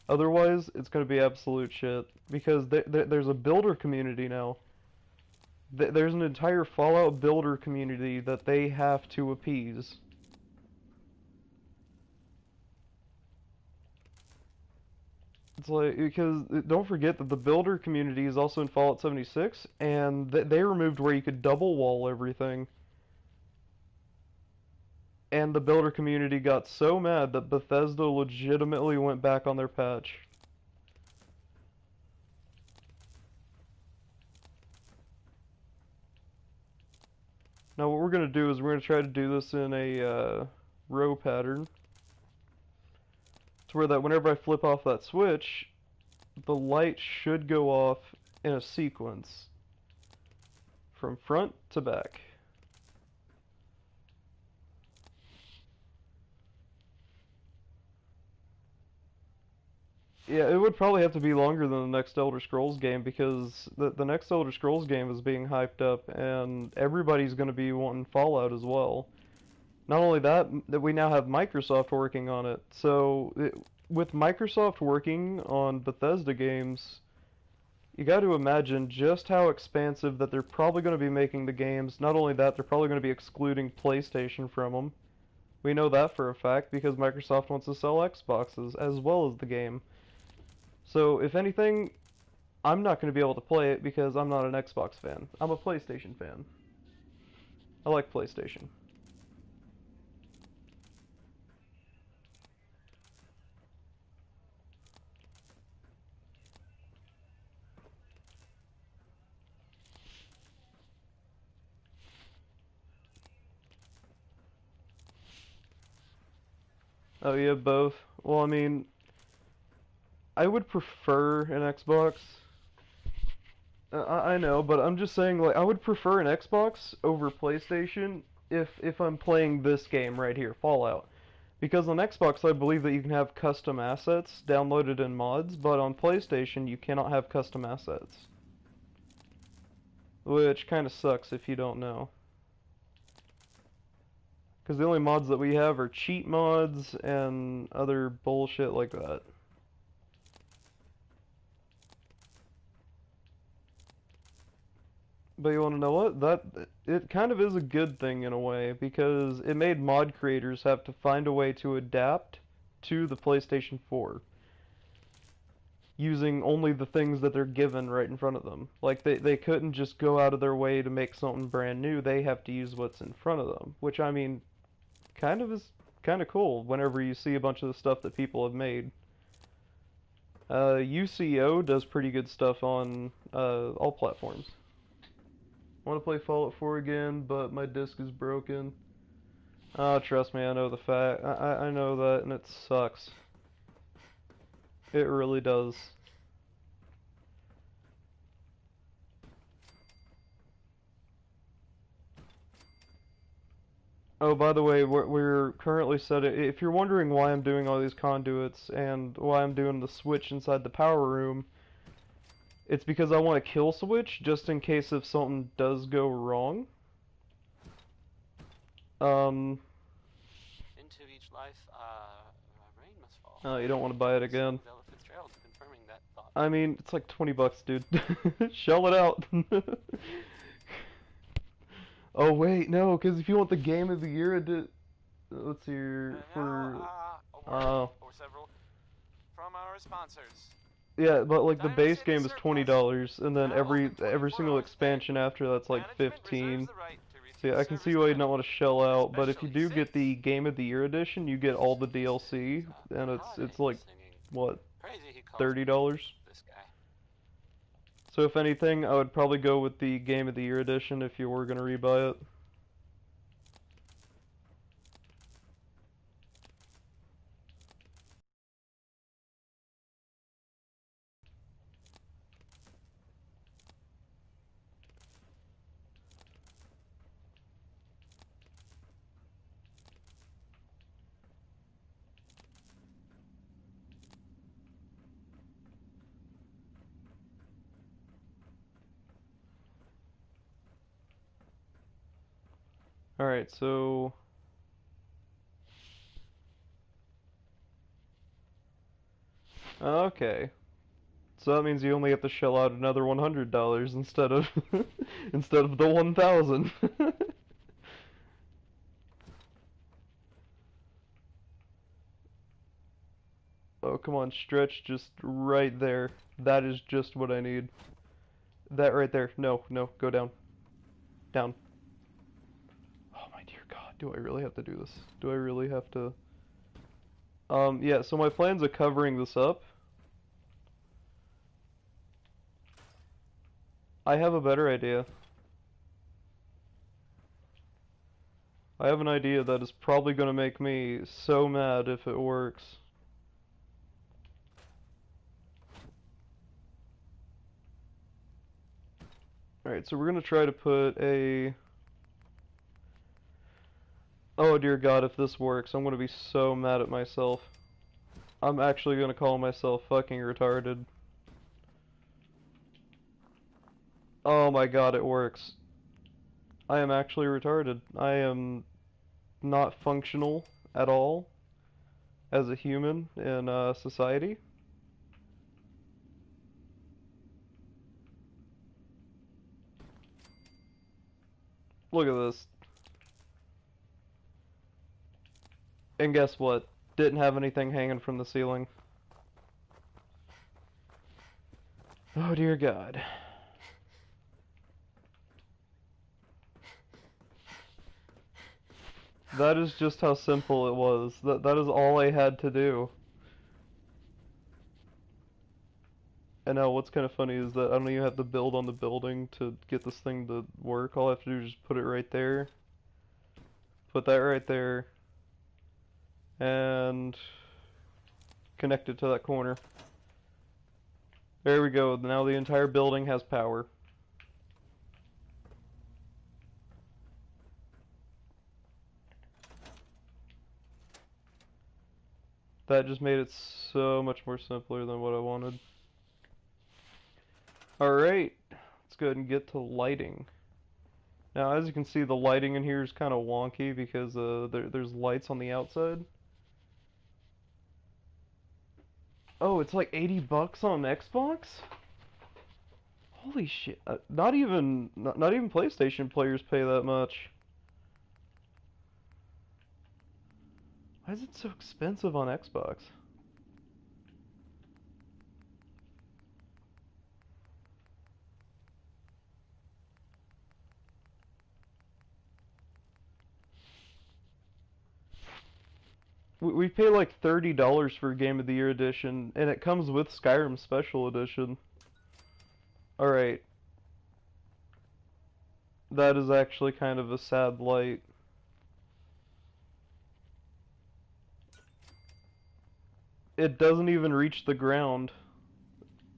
Otherwise, it's going to be absolute shit. Because there's a builder community now. There's an entire Fallout builder community that they have to appease. It's like, because don't forget that the builder community is also in Fallout 76, and they removed where you could double wall everything. And the builder community got so mad that Bethesda legitimately went back on their patch. Now what we're going to do is we're going to try to do this in a row pattern. To where that whenever I flip off that switch, the light should go off in a sequence. From front to back. Yeah, it would probably have to be longer than the next Elder Scrolls game because the next Elder Scrolls game is being hyped up and everybody's going to be wanting Fallout as well. Not only that, that we now have Microsoft working on it. So, with Microsoft working on Bethesda games, you got to imagine just how expansive that they're probably going to be making the games. Not only that, they're probably going to be excluding PlayStation from them. We know that for a fact because Microsoft wants to sell Xboxes as well as the game. So, if anything, I'm not going to be able to play it because I'm not an Xbox fan. I'm a PlayStation fan. I like PlayStation. Oh, you have both? Well, I mean, I would prefer an Xbox. I know, but I'm just saying, like, I would prefer an Xbox over PlayStation if I'm playing this game right here, Fallout. Because on Xbox, I believe that you can have custom assets downloaded in mods, but on PlayStation, you cannot have custom assets. Which kind of sucks if you don't know. Because the only mods that we have are cheat mods and other bullshit like that. But you want to know what? It kind of is a good thing in a way because it made mod creators have to find a way to adapt to the PlayStation 4 using only the things that they're given right in front of them. Like they couldn't just go out of their way to make something brand new. They have to use what's in front of them, which I mean kind of is kind of cool whenever you see a bunch of the stuff that people have made. UCO does pretty good stuff on all platforms. I want to play Fallout 4 again, but my disc is broken. Oh, trust me, I know the fact. I know that, and it sucks. It really does. Oh, by the way, we're currently set. If you're wondering why I'm doing all these conduits and why I'm doing the switch inside the power room, it's because I want to kill switch just in case if something does go wrong. Into each life, rain must fall. Oh, you don't want to buy it again. Confirming that thought. I mean, it's like 20 bucks, dude. Shell it out. Oh wait, no, because if you want the Game of the Year, let's see here for or several from our sponsors. yeah, but like the Dynasty base game is Surplus. $20, and then Now every open 24 single hours a day. expansion after that's like Management 15. reserves the right to So yeah, refuse I can see service why you to don't want to shell out, but if you especially do get since the Game of the Year edition, you get all the DLC, and it's like singing. what, Crazy he calls $30? this guy. So if anything, I would probably go with the Game of the Year edition if you were gonna rebuy it. Alright, so okay. So that means you only have to shell out another $100 instead of instead of the 1,000. Oh, come on, stretch just right there. That is just what I need. That right there. No, no, go down. Down. Oh my dear God, do I really have to do this? Do I really have to? Yeah, so my plans of covering this up. I have a better idea. I have an idea that is probably going to make me so mad if it works. Alright, so we're going to try to put a... Oh dear God, if this works, I'm going to be so mad at myself. I'm actually going to call myself fucking retarded. Oh my God, it works. I am actually retarded. I am not functional at all as a human in society. Look at this. And guess what? Didn't have anything hanging from the ceiling. Oh dear God. That is just how simple it was. That is all I had to do. And now what's kind of funny is that I don't even have to build on the building to get this thing to work. All I have to do is just put it right there. Put that right there. and connect it to that corner. There we go. Now the entire building has power. That just made it so much more simpler than what I wanted. Alright, let's go ahead and get to lighting. Now, as you can see, the lighting in here is kind of wonky because there's lights on the outside. Oh, it's like 80 bucks on Xbox? Holy shit. Not even PlayStation players pay that much. Why is it so expensive on Xbox? We pay like $30 for Game of the Year edition, and it comes with Skyrim Special Edition. Alright. That is actually kind of a sad light. It doesn't even reach the ground.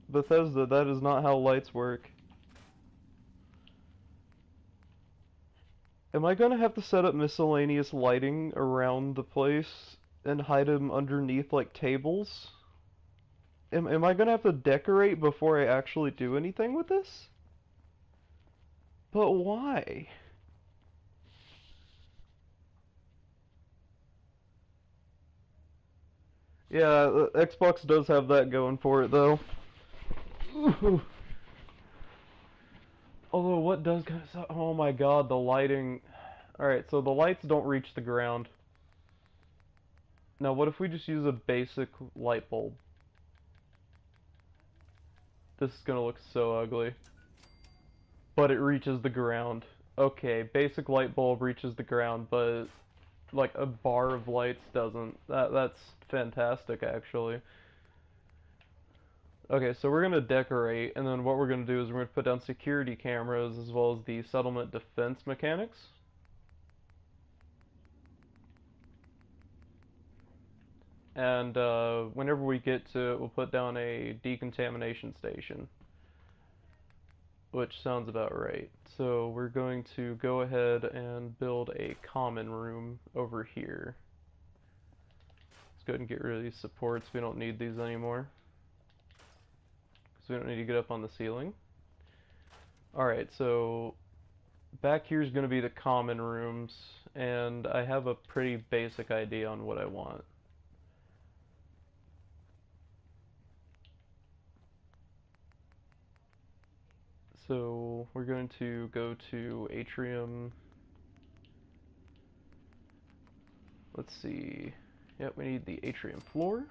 Bethesda, that is not how lights work. Am I gonna have to set up miscellaneous lighting around the place and hide them underneath like tables? Am I gonna have to decorate before I actually do anything with this? But why? Yeah, Xbox does have that going for it though. Ooh. Although what does kind of suck? Oh my god, the lighting. Alright, so the lights don't reach the ground. Now what if we just use a basic light bulb? This is gonna look so ugly. But it reaches the ground. Okay, basic light bulb reaches the ground, but like a bar of lights doesn't. That's fantastic actually. Okay, so we're gonna decorate, and then what we're gonna do is we're gonna put down security cameras as well as the settlement defense mechanics. And whenever we get to it, we'll put down a decontamination station. Which sounds about right. So we're going to go ahead and build a common room over here. Let's go ahead and get rid of these supports. We don't need these anymore. Because we don't need to get up on the ceiling. Alright, so back here is going to be the common rooms, and I have a pretty basic idea on what I want. So we're going to go to atrium. Let's see. Yep, we need the atrium floor.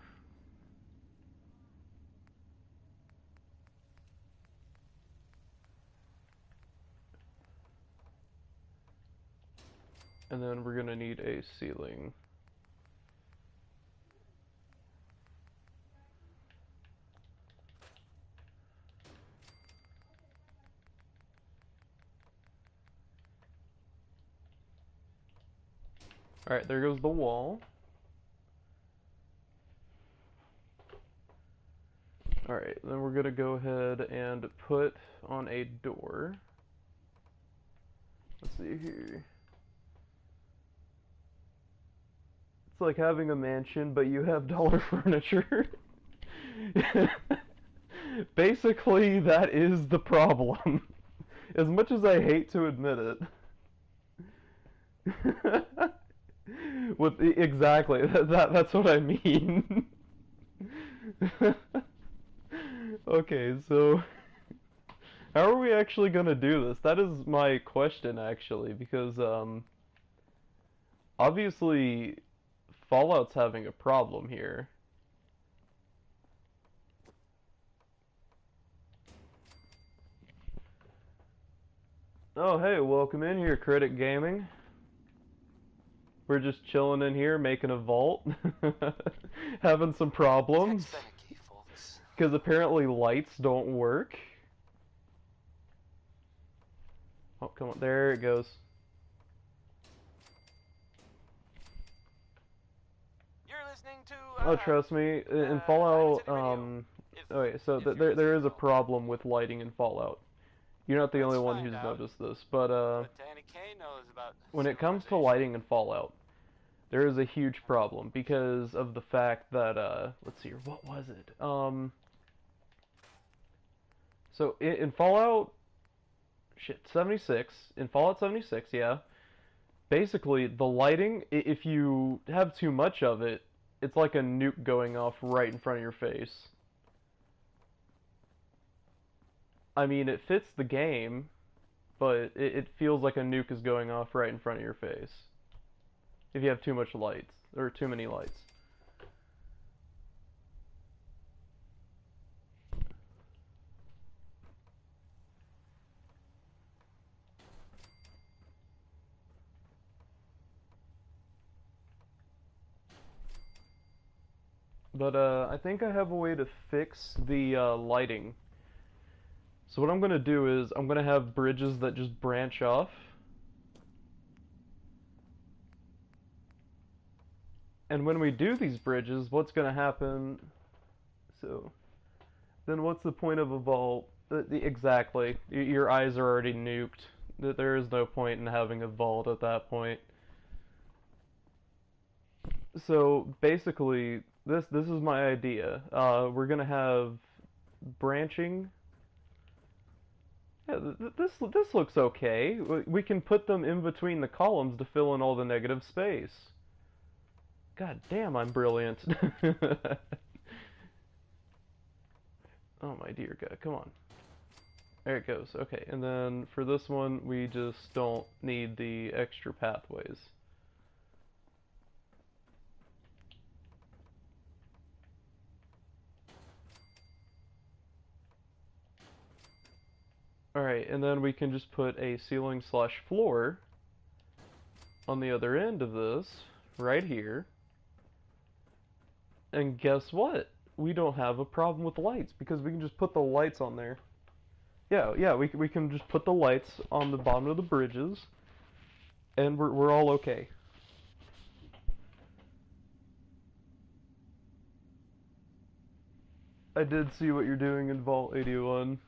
And then we're going to need a ceiling. Alright, there goes the wall. Alright, then we're gonna go ahead and put on a door. Let's see here. It's like having a mansion, but you have dollar furniture. Basically, that is the problem. As much as I hate to admit it. Exactly, that's what I mean. Okay, so how are we actually gonna do this? That is my question actually, because obviously Fallout's having a problem here. Oh hey, welcome in here, Critic Gaming. We're just chilling in here, making a vault, having some problems, because apparently lights don't work. Oh, come on, there it goes. listening to. Oh, trust me, in Diamond Fallout, City Radio. If, okay, so if you're there listening is a at all. problem with lighting in Fallout. You're not the Let's only one find who's out noticed this, but what Danny Kaye knows about when it comes to civilization. lighting in Fallout, there is a huge problem because of the fact that, let's see here, what was it? So in Fallout, shit, 76, in Fallout 76, yeah, basically the lighting, if you have too much of it, it's like a nuke going off right in front of your face. I mean, it fits the game, but it feels like a nuke is going off right in front of your face if you have too much lights, or too many lights. But I think I have a way to fix the lighting. So what I'm going to do is I'm going to have bridges that just branch off. And when we do these bridges, what's going to happen? So then what's the point of a vault? Exactly. Your eyes are already nuked. There is no point in having a vault at that point. So basically, this is my idea. We're gonna have branching. Yeah, this looks okay. We can put them in between the columns to fill in all the negative space. God damn, I'm brilliant. Oh my dear God, come on. There it goes. Okay, and then for this one, we just don't need the extra pathways. Alright, and then we can just put a ceiling slash floor on the other end of this, right here. And guess what? We don't have a problem with lights because we can just put the lights on there. Yeah, we can just put the lights on the bottom of the bridges, and we're all okay. I did see what you're doing in Vault 81.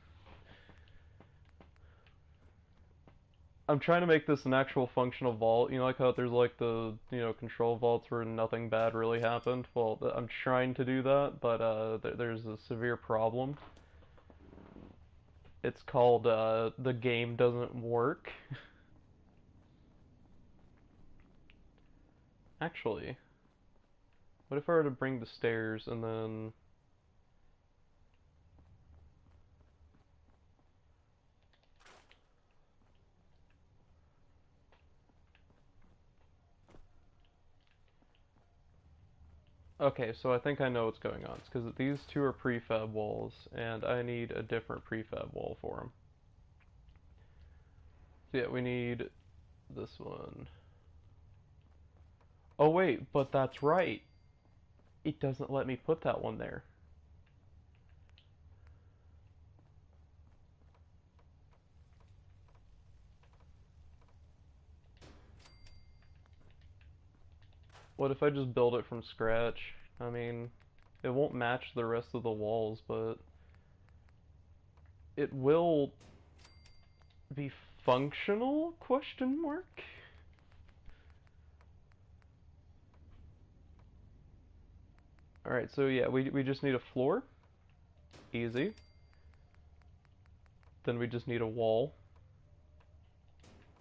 I'm trying to make this an actual functional vault. You know, like how there's like the, control vaults where nothing bad really happened? Well, I'm trying to do that, but there's a severe problem. It's called, the game doesn't work. Actually, what if I were to bring the stairs and then... Okay, so I think I know what's going on. It's because these two are prefab walls, and I need a different prefab wall for them. So yeah, we need this one. Oh wait, but that's right. It doesn't let me put that one there. What if I just build it from scratch? I mean, it won't match the rest of the walls, but it will be functional? Question mark? Alright, so yeah, we just need a floor. Easy. Then we just need a wall.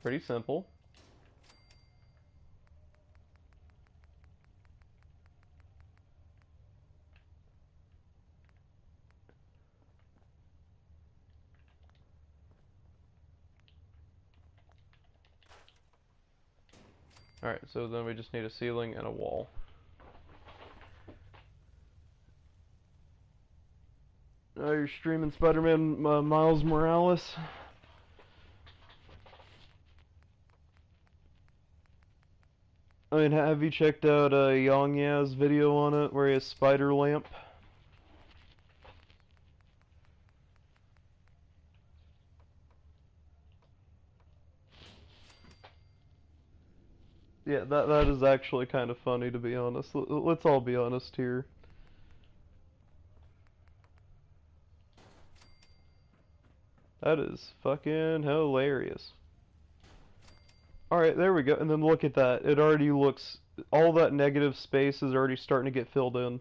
Pretty simple. Alright, so then we just need a ceiling and a wall. You're streaming Spider-Man Miles Morales? I mean, have you checked out Yang Ya's video on it where he has spider lamp? Yeah, that is actually kind of funny, to be honest. Let's all be honest here. That is fucking hilarious. Alright, there we go. And then look at that. It already looks... All that negative space is already starting to get filled in.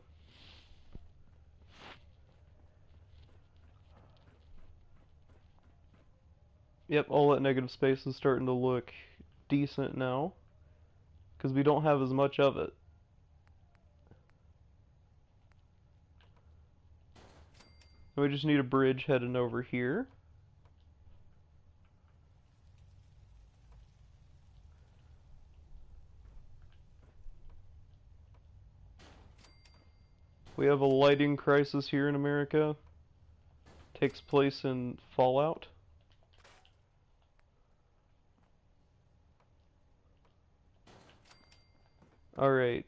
Yep, all that negative space is starting to look decent now. Because we don't have as much of it. We just need a bridge heading over here. We have a lighting crisis here in America. Takes place in Fallout. Alright.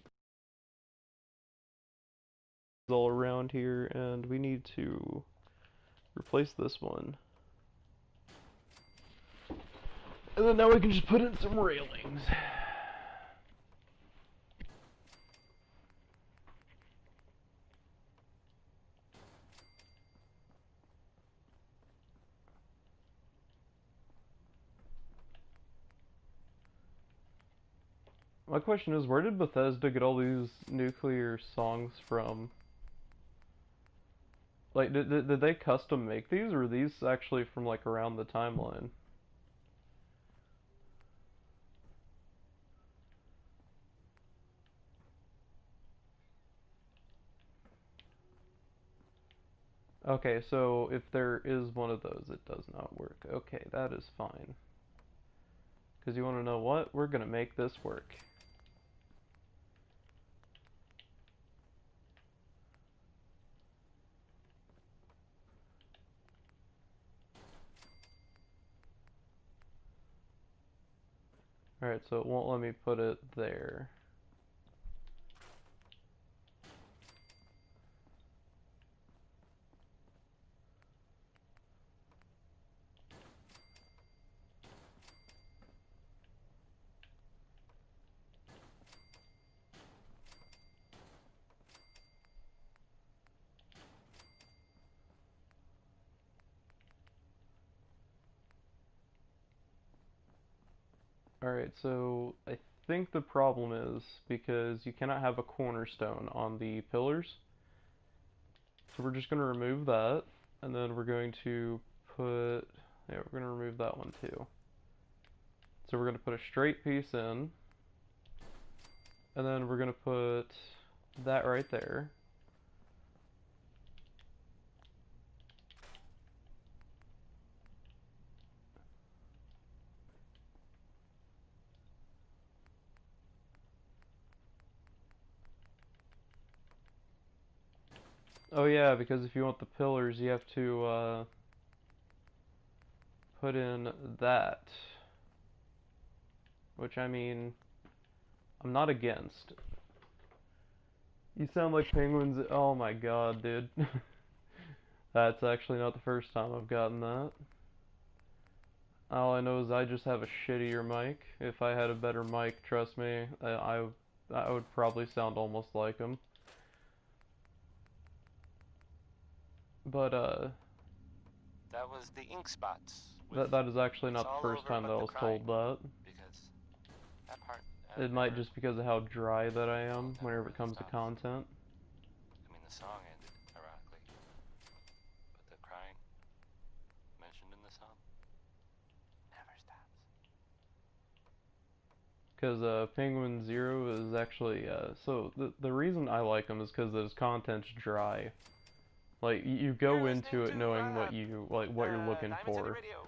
All around here, and we need to replace this one. And then now we can just put in some railings. My question is, where did Bethesda get all these nuclear songs from? Like, did they custom make these, or are these actually from, like, around the timeline? Okay, so if there is one of those, it does not work. Okay, that is fine. Because you want to know what? We're gonna make this work. Alright, so it won't let me put it there. Alright, so I think the problem is because you cannot have a cornerstone on the pillars. So we're just going to remove that, and then we're going to put, yeah, we're going to remove that one too. So we're going to put a straight piece in, and then we're going to put that right there. Oh yeah, because if you want the pillars, you have to put in that. Which, I mean, I'm not against. You sound like penguins. Oh my god, dude. That's actually not the first time I've gotten that. All I know is I just have a shittier mic. If I had a better mic, trust me, I would probably sound almost like him. But, That was the ink spots. that is actually It's not the all first over time but that I the was crying, told that. because that part. It might just because of how dry that I am Never whenever it really comes to stops. content. I mean, the song ended ironically, but the crying mentioned in the song never stops. Because Penguin Zero is actually, so the reason I like him is because his content's dry. Like, you go You're into listening it to, knowing what you're looking Diamond City for. Radio.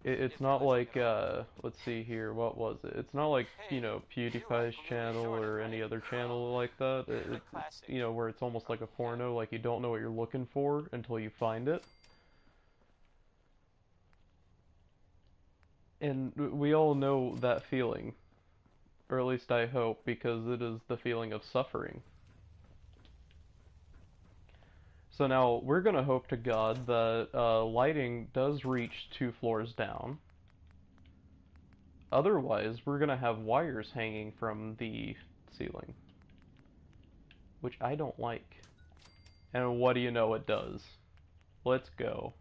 It's if you're not listening like, at all. let's see here, what was it? It's not like, Hey, you know, you like PewDiePie's Louis channel Jordan, or any right? other channel like that. The classic. You know, where it's almost like a porno, like you don't know what you're looking for until you find it. And we all know that feeling. Or at least I hope, because it is the feeling of suffering. So now, we're gonna hope to God that lighting does reach 2 floors down. Otherwise, we're gonna have wires hanging from the ceiling, which I don't like. And what do you know it does? Let's go.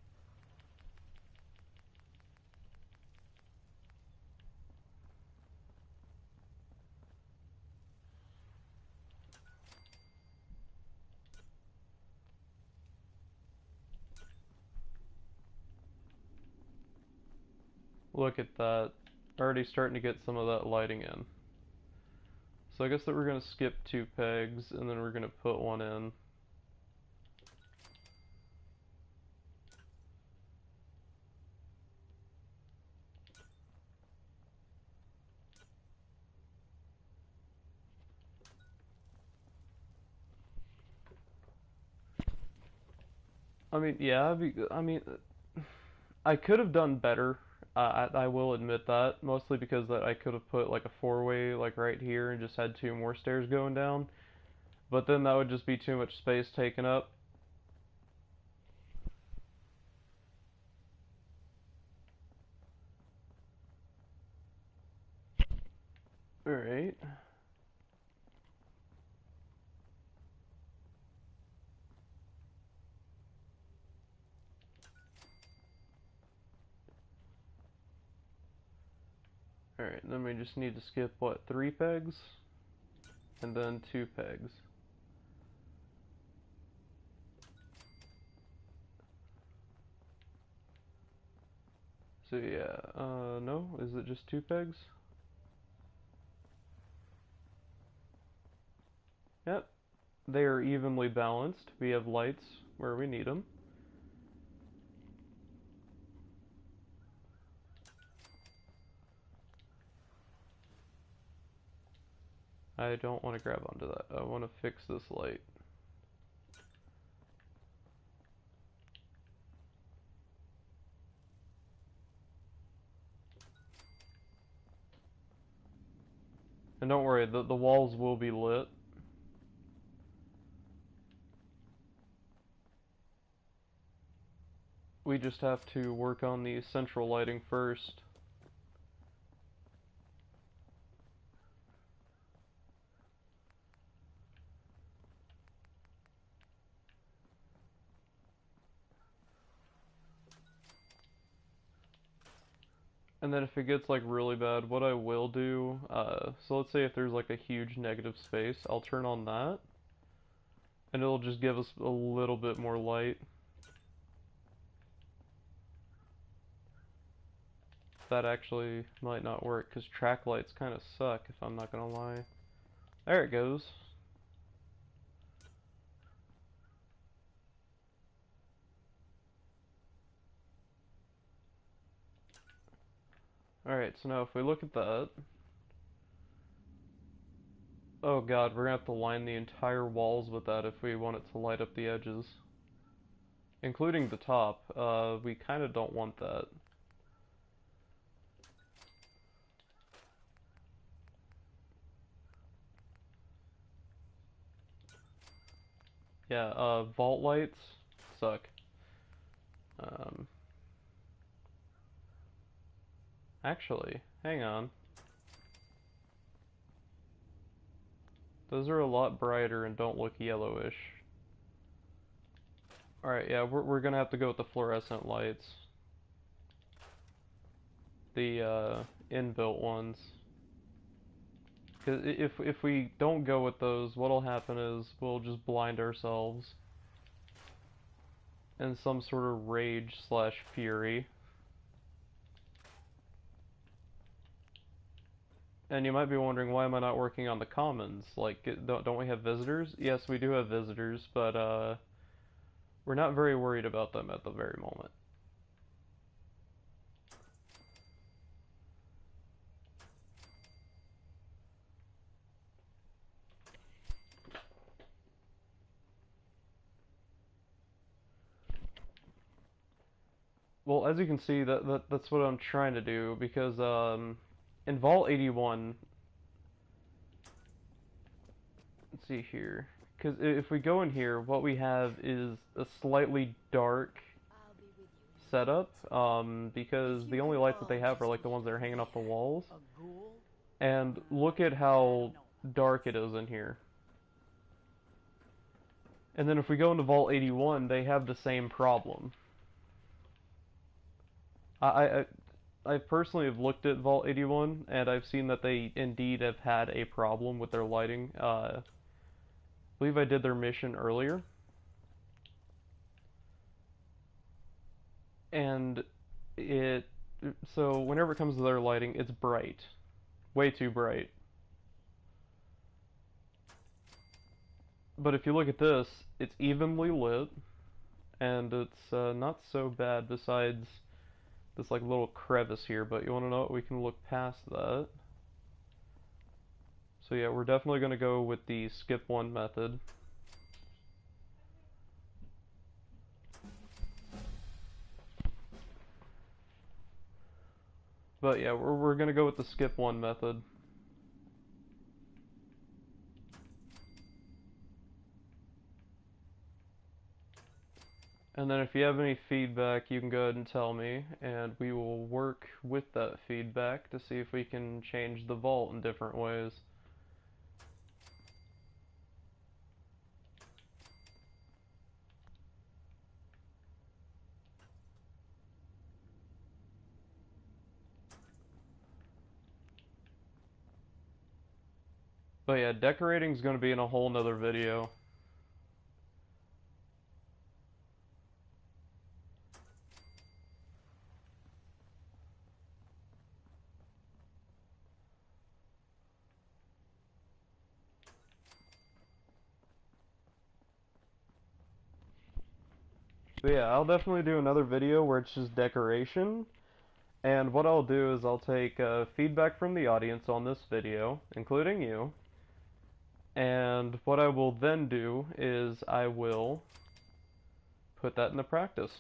Look at that. Already starting to get some of that lighting in. So I guess that we're gonna skip 2 pegs, and then we're gonna put one in. I mean, yeah, I could have done better. I will admit that, mostly because that I could have put like a 4-way like right here and just had 2 more stairs going down. But then that would just be too much space taken up. Alright. Alright, then we just need to skip, what, 3 pegs? And then 2 pegs. So yeah, no, is it just 2 pegs? Yep, they are evenly balanced. We have lights where we need them. I don't want to grab onto that. I want to fix this light. And don't worry, the walls will be lit. We just have to work on the central lighting first. And then if it gets like really bad, what I will do, so let's say if there's like a huge negative space, I'll turn on that. And it'll just give us a little bit more light. That actually might not work, because track lights kind of suck, if I'm not gonna lie. There it goes. Alright, so now if we look at that... Oh god, we're gonna have to line the entire walls with that if we want it to light up the edges. Including the top. We kinda don't want that. Yeah, vault lights suck. Um, Actually, hang on. Those are a lot brighter and don't look yellowish. Alright, yeah, we're gonna have to go with the fluorescent lights. The, inbuilt ones. Because if we don't go with those, what'll happen is we'll just blind ourselves in some sort of rage slash fury. And you might be wondering, why am I not working on the commons? Like, don't we have visitors? Yes, we do have visitors, but we're not very worried about them at the very moment. Well, as you can see, that's what I'm trying to do, because in Vault 81, let's see here, because if we go in here, what we have is a slightly dark setup, because the only lights that they have are like the ones that are hanging off the walls. And look at how dark it is in here. And then if we go into Vault 81, they have the same problem. I personally have looked at Vault 81, and I've seen that they indeed have had a problem with their lighting. I believe I did their mission earlier. And so whenever it comes to their lighting, it's bright. Way too bright. But if you look at this, it's evenly lit, and it's not so bad besides this like little crevice here, but you want to know what? We can look past that. So yeah, we're definitely going to go with the skip one method. But yeah, we're going to go with the skip one method. And then if you have any feedback, you can go ahead and tell me, and we will work with that feedback to see if we can change the vault in different ways. But yeah, decorating is going to be in a whole nother video. But yeah, I'll definitely do another video where it's just decoration. And what I'll do is I'll take feedback from the audience on this video, including you. And what I will then do is I will put that into practice.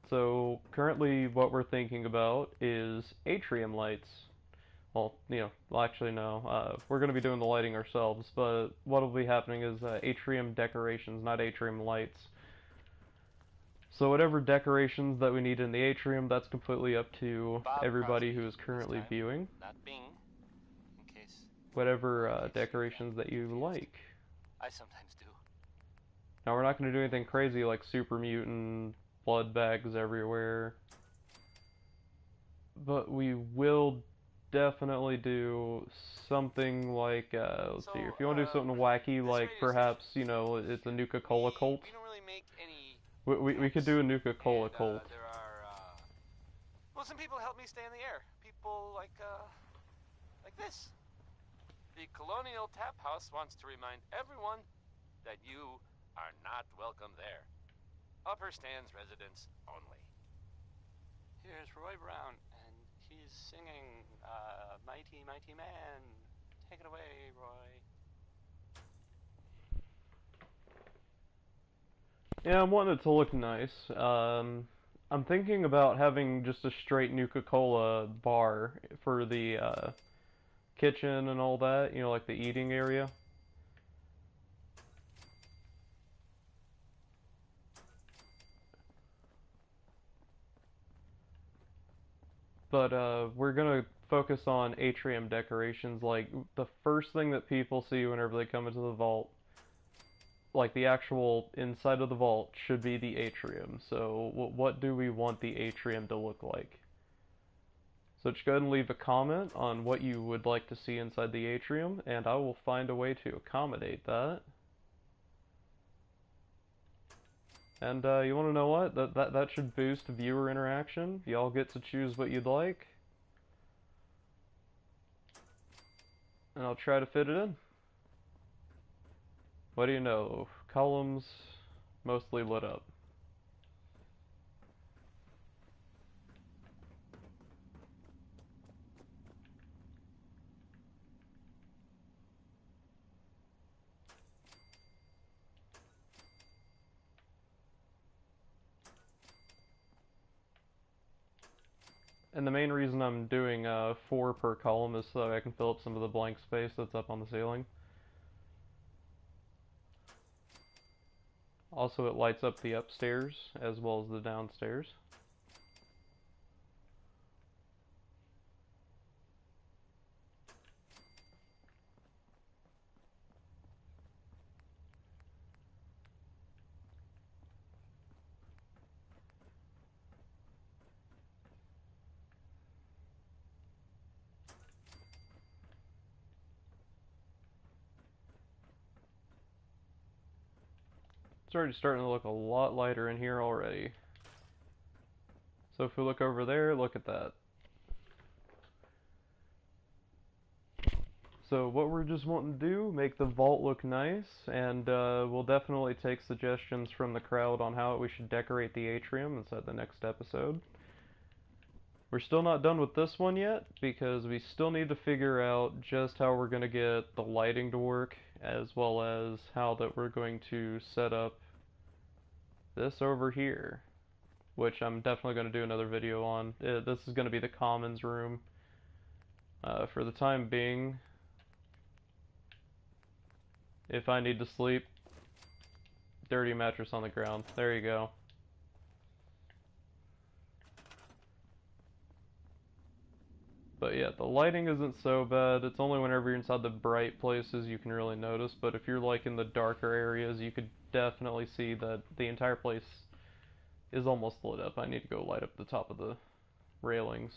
So currently what we're thinking about is atrium lights. Well, actually no, we're going to be doing the lighting ourselves, but what will be happening is atrium decorations, not atrium lights. So whatever decorations that we need in the atrium, that's completely up to everybody who is currently viewing. Not Bing, in case Whatever decorations that you like. I sometimes do. Now we're not going to do anything crazy like super mutant, blood bags everywhere. But we will definitely do something like, let's see, if you want to do something wacky, like perhaps, it's a Nuka-Cola cult. We don't really make any... We could do a Nuka-Cola cult. There are, well, some people help me stay in the air. People like this. The Colonial Tap House wants to remind everyone that you are not welcome there. Upper Stands residents only. Here's Roy Brown, and he's singing, Mighty, Mighty Man. Take it away, Roy. Yeah, I want it to look nice. I'm thinking about having just a straight Nuka-Cola bar for the kitchen and all that, like the eating area. But we're gonna focus on atrium decorations, like the first thing that people see whenever they come into the vault, like the actual inside of the vault, should be the atrium. So what do we want the atrium to look like? So just go ahead and leave a comment on what you would like to see inside the atrium, and I will find a way to accommodate that. And you want to know what? That should boost viewer interaction. Y'all get to choose what you'd like. And I'll try to fit it in. What do you know? Columns mostly lit up. And the main reason I'm doing 4 per column is so I can fill up some of the blank space that's up on the ceiling. Also, it lights up the upstairs as well as the downstairs. It's already starting to look a lot lighter in here already. So if we look over there, look at that. So what we're just wanting to do, make the vault look nice, and we'll definitely take suggestions from the crowd on how we should decorate the atrium inside the next episode. We're still not done with this one yet, because we still need to figure out just how we're going to get the lighting to work, as well as how that we're going to set up this over here, which I'm definitely going to do another video on. This is going to be the commons room. For the time being, if I need to sleep, dirty mattress on the ground. There you go. But yeah, the lighting isn't so bad. It's only whenever you're inside the bright places you can really notice. But if you're like in the darker areas, you could definitely see that the entire place is almost lit up. I need to go light up the top of the railings.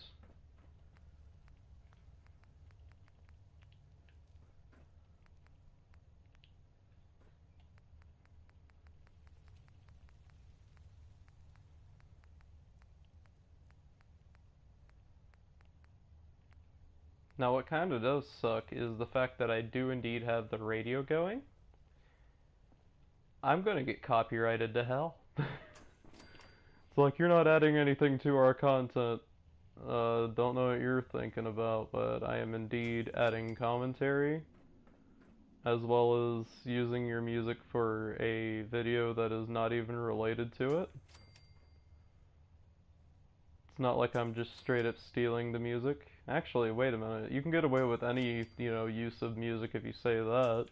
Now what kind of does suck is the fact that I do indeed have the radio going. I'm gonna get copyrighted to hell. It's like, you're not adding anything to our content. Don't know what you're thinking about, but I am indeed adding commentary, as well as using your music for a video that is not even related to it. It's not like I'm just straight up stealing the music. Actually, wait a minute. You can get away with any, use of music if you say that.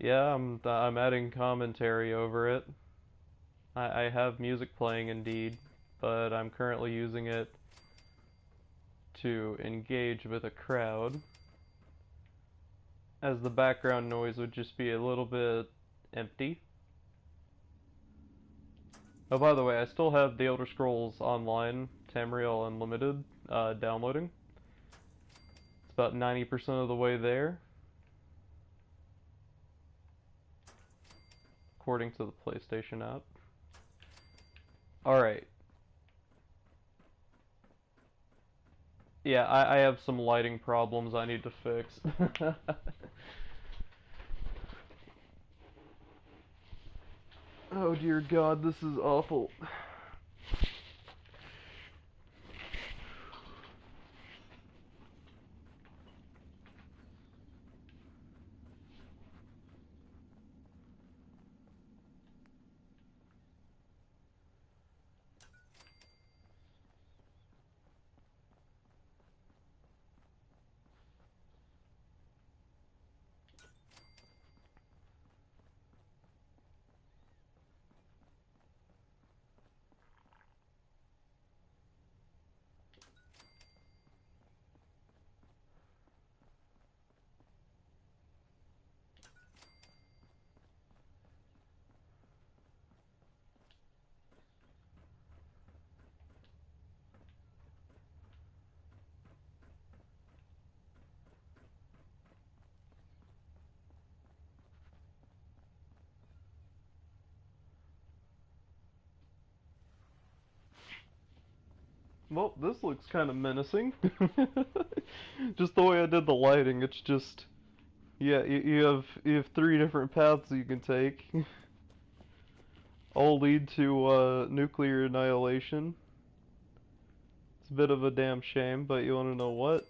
Yeah, I'm adding commentary over it. I have music playing indeed, but I'm currently using it to engage with a crowd, as the background noise would just be a little bit empty. Oh, by the way, I still have The Elder Scrolls Online, Tamriel Unlimited, downloading. It's about 90% of the way there, according to the PlayStation app. Alright. Yeah, I have some lighting problems I need to fix. Oh dear God, this is awful. Well, this looks kind of menacing. Just the way I did the lighting, it's just... Yeah, you have three different paths you can take. All lead to nuclear annihilation. It's a bit of a damn shame, but you wanna know what?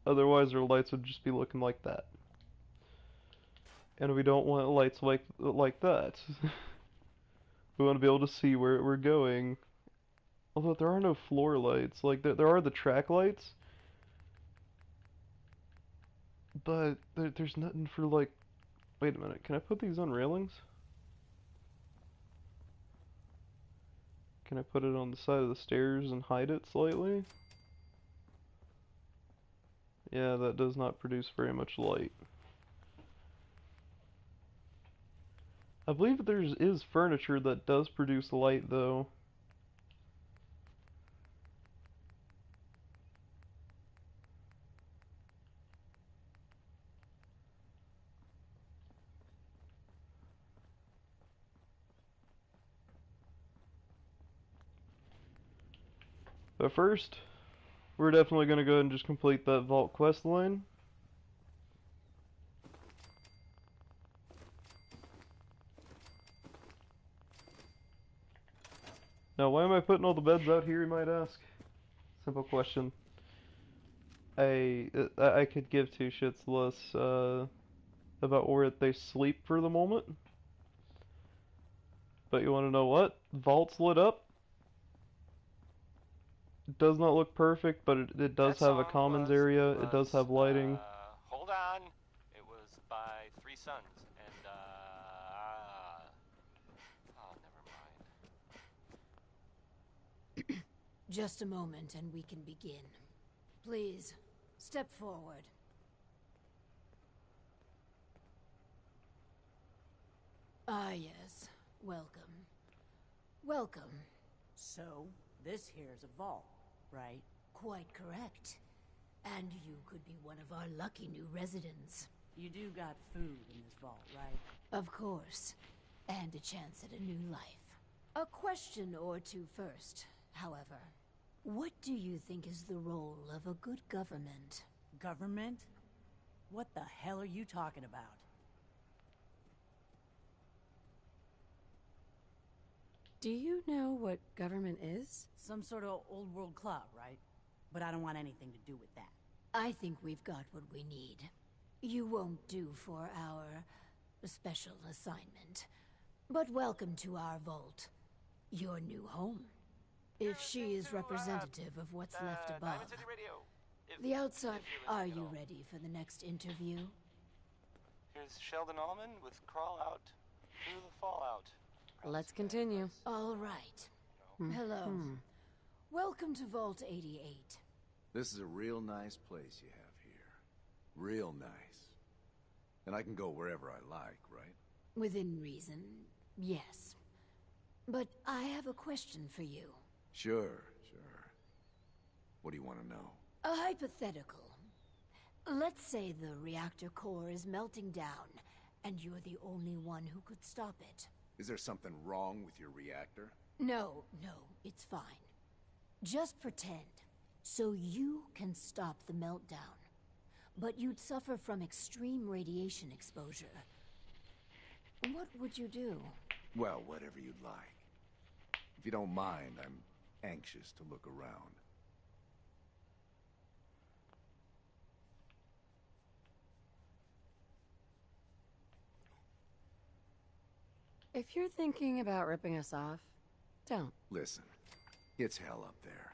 Otherwise our lights would just be looking like that. And we don't want lights like that. We want to be able to see where we're going. Although there are no floor lights, like there are the track lights, but there's nothing for like Wait a minute, can I put these on railings? Can I put it on the side of the stairs and hide it slightly? Yeah, that does not produce very much light. I believe there is furniture that does produce light, though. But first, we're definitely going to go ahead and just complete that vault quest line. Now, why am I putting all the beds out here, you might ask? Simple question. I could give two shits less about where they sleep for the moment. But you want to know what? Vault's lit up. It does not look perfect, but it does That have a song commons was, area. It does have lighting. Hold on. It was by Three Sons, and, oh, never mind. Just a moment and we can begin. Please, step forward. Ah, yes. Welcome. Welcome. So, this here's a vault, right? Quite correct. And you could be one of our lucky new residents. You do got food in this vault, right? Of course. And a chance at a new life. A question or two first, however. What do you think is the role of a good government? Government? What the hell are you talking about? Do you know what government is? Some sort of old world club, right? But I don't want anything to do with that. I think we've got what we need. You won't do for our special assignment. But welcome to our vault. Your new home. If she is representative of what's left above. Diamond City Radio. The outside. if Are listening you at all. ready for the next interview? Here's Sheldon Allman with Crawl Out Through the Fallout. Let's continue. All right. Hello. Welcome to Vault 88. This is a real nice place you have here. Real nice. And I can go wherever I like, right? Within reason, yes. But I have a question for you. Sure, sure. What do you want to know? A hypothetical. Let's say the reactor core is melting down, and you're the only one who could stop it. Is there something wrong with your reactor? No, it's fine. Just pretend. So you can stop the meltdown. But you'd suffer from extreme radiation exposure. What would you do? Well, whatever you'd like. If you don't mind, I'm anxious to look around. If you're thinking about ripping us off, don't. Listen, it's hell up there.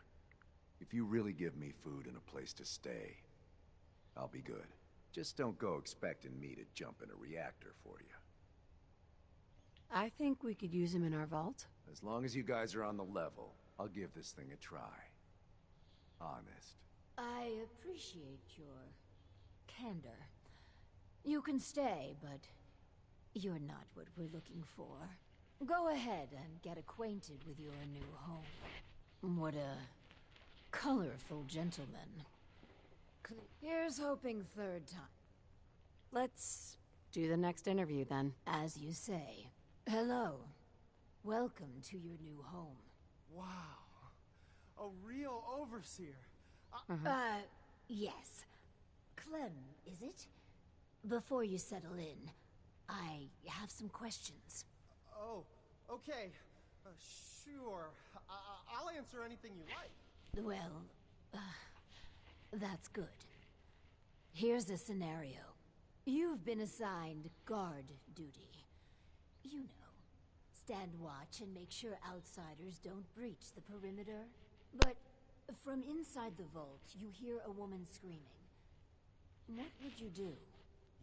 If you really give me food and a place to stay, I'll be good. Just don't go expecting me to jump in a reactor for you. I think we could use him in our vault. As long as you guys are on the level, I'll give this thing a try. Honest. I appreciate your candor. You can stay, but you're not what we're looking for. Go ahead and get acquainted with your new home. What a colorful gentleman. Here's hoping third time. Let's do the next interview then. As you say. Hello. Welcome to your new home. Wow. A real overseer. Yes. Clem, is it? Before you settle in, I have some questions. Oh, okay. Sure. I'll answer anything you like. Well, that's good. Here's a scenario. You've been assigned guard duty. You know, stand watch and make sure outsiders don't breach the perimeter. But from inside the vault, you hear a woman screaming. What would you do?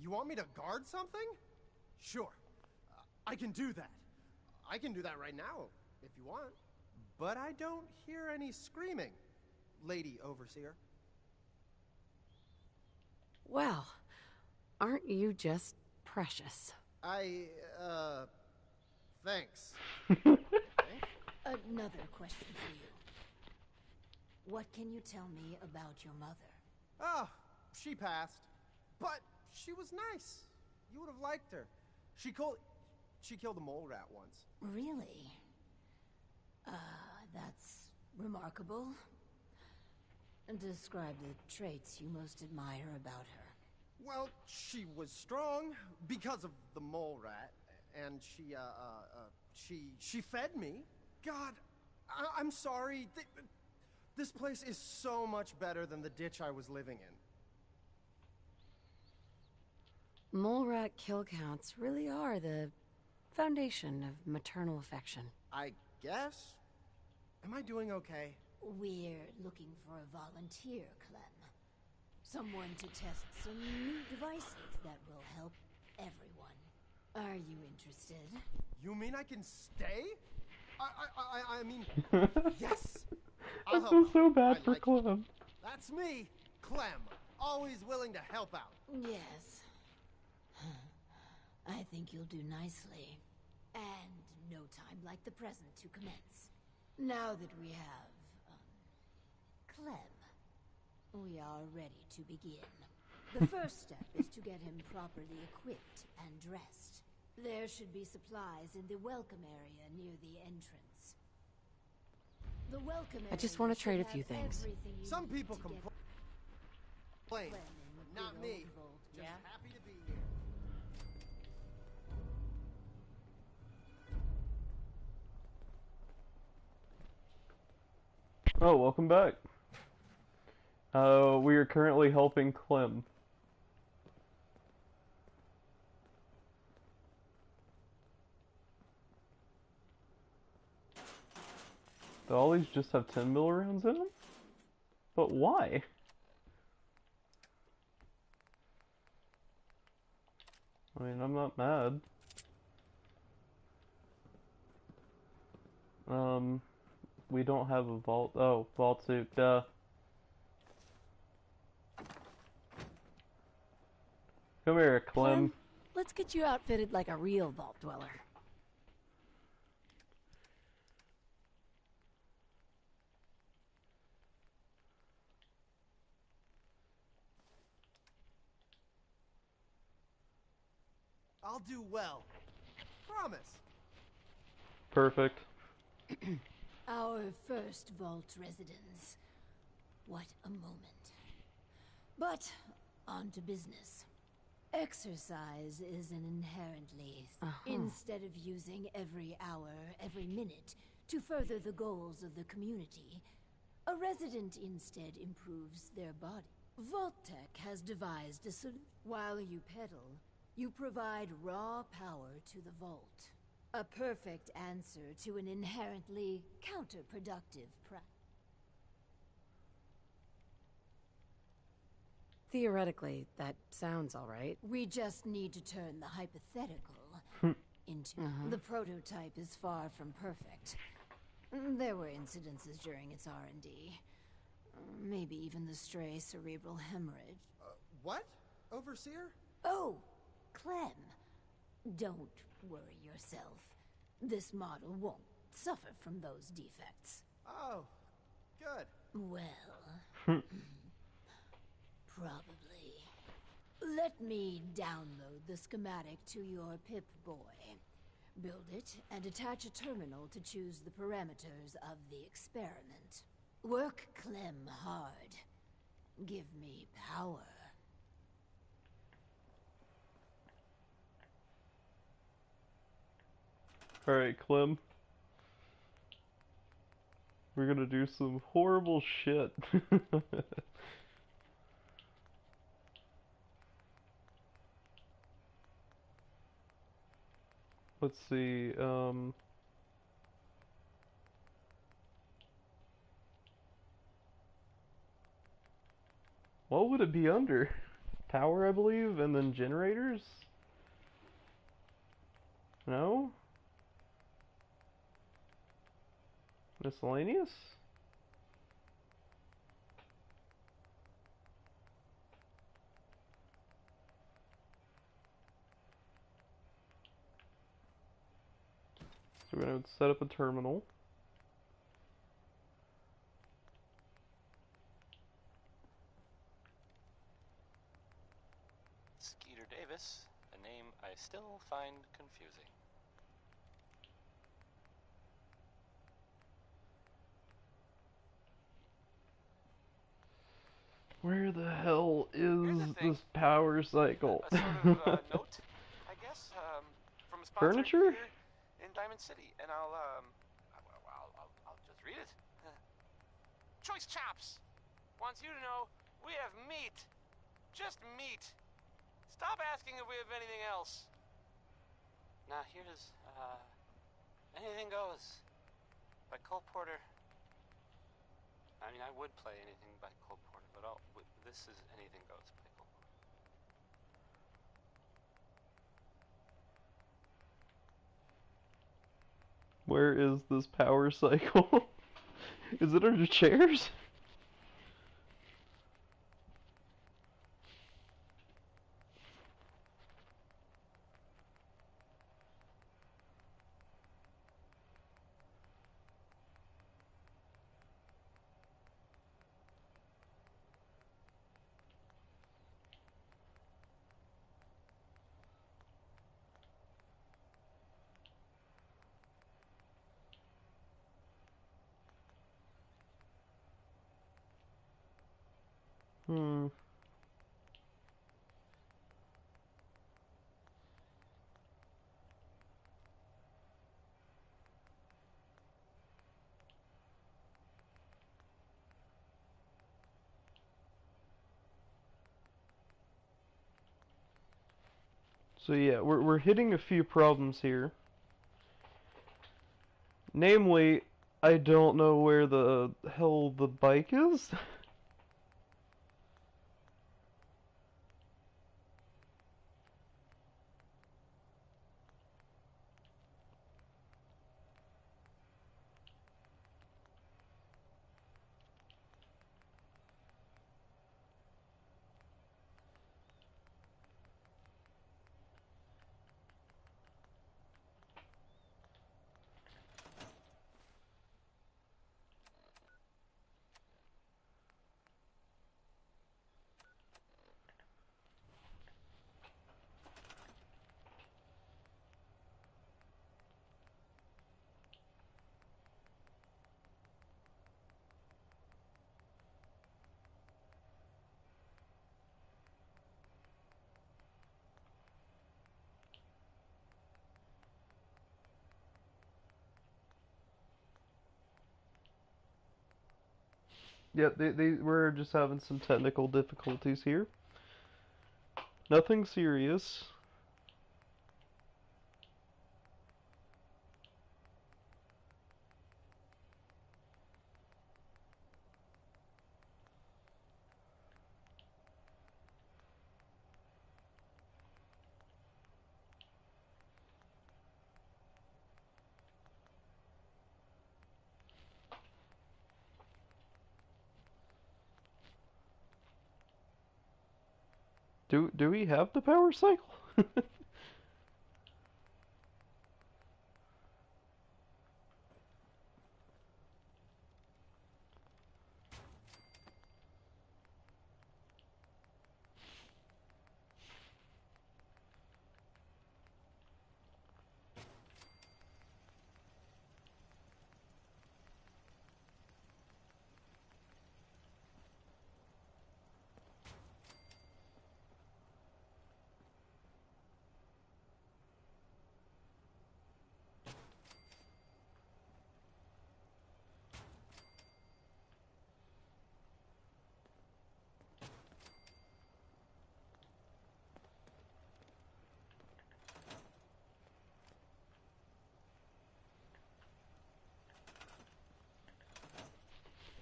You want me to guard something? Sure. I can do that. I can do that right now, if you want. But I don't hear any screaming, Lady Overseer. Well, aren't you just precious? Thanks. Another question for you. What can you tell me about your mother? Oh, she passed. But she was nice. You would have liked her. She killed a mole rat once. Really? That's remarkable. Describe the traits you most admire about her. Well, she was strong because of the mole rat, and she fed me. God, I'm sorry. This place is so much better than the ditch I was living in. Mole rat kill counts really are the foundation of maternal affection. I guess. Am I doing okay? We're looking for a volunteer, Clem. Someone to test some new devices that will help everyone. Are you interested? You mean I can stay? I mean, yes. I feel so bad for like Clem. That's me, Clem. Always willing to help out. Yes. I think you'll do nicely. And no time like the present to commence. Now that we have, Clem, we are ready to begin. The first step is to get him properly equipped and dressed. There should be supplies in the welcome area near the entrance. The welcome area I just want to trade a should few have things. everything you Some need people to complain, get Clem in the not big me. old vault. Just Yeah? happy to be here. Oh, welcome back. We are currently helping Clem. Do all these just have 10 mil rounds in them? But why? I mean, I'm not mad. We don't have a vault. Oh, vault suit, duh. Come here, Clem. Let's get you outfitted like a real vault dweller. I'll do well. Promise. Perfect. Our first vault residence. What a moment. But, on to business. Exercise is an inherently... Instead of using every hour, every minute, to further the goals of the community, a resident instead improves their body. Vault-Tech has devised a solution. While you pedal, you provide raw power to the vault. A perfect answer to an inherently counterproductive practice. Theoretically, that sounds all right. We just need to turn the hypothetical into... The prototype is far from perfect. There were incidences during its R&D. Maybe even the stray cerebral hemorrhage. What? Overseer? Oh, Clem. Don't worry yourself. This model won't suffer from those defects. Oh, good. Well... Probably. Let me download the schematic to your Pip-Boy. Build it, and attach a terminal to choose the parameters of the experiment. Work Clem hard. Give me power. Alright, Clem. We're gonna do some horrible shit. Let's see, what would it be under? Power, I believe, and then generators? No? Miscellaneous? So we're gonna set up a terminal. Skeeter Davis, a name I still find confusing. Where the hell Here's the is thing. this power cycle? A sort of note, I guess, from a sponsor Furniture? here in Diamond City, and I'll just read it. Choice Chops wants you to know we have meat, just meat. Stop asking if we have anything else. Now here's Anything Goes by Cole Porter. I mean, I would play anything by Cole Porter, but this is Anything Goes by Cole Porter. Where is this power cycle? Is it under chairs? Hmm. So yeah, we're hitting a few problems here. Namely, I don't know where the hell the bike is. Yeah, we're just having some technical difficulties here. Nothing serious. Do we have the power cycle?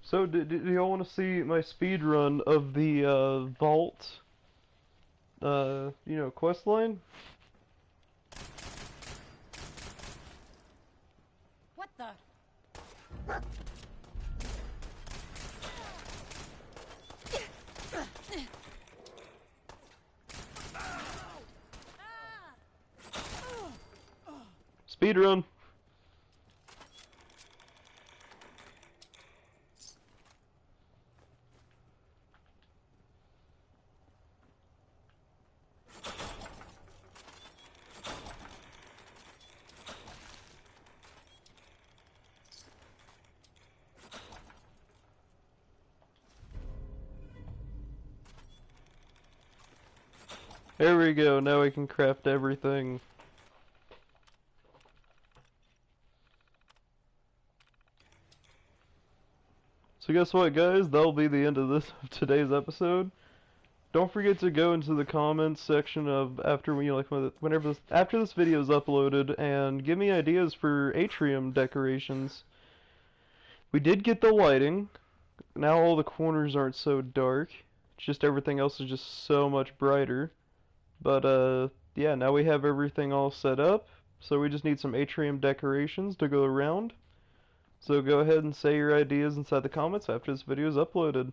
So, do y'all want to see my speed run of the vault, quest line? the... Speedrun. There we go, now we can craft everything. So guess what, guys? That'll be the end of today's episode. Don't forget to go into the comments section of after after this video is uploaded and give me ideas for atrium decorations. We did get the lighting. Now all the corners aren't so dark. It's just everything else is just so much brighter. But yeah, now we have everything all set up. So we just need some atrium decorations to go around. So go ahead and say your ideas inside the comments after this video is uploaded.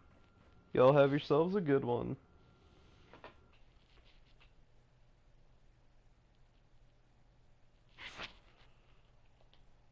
Y'all have yourselves a good one.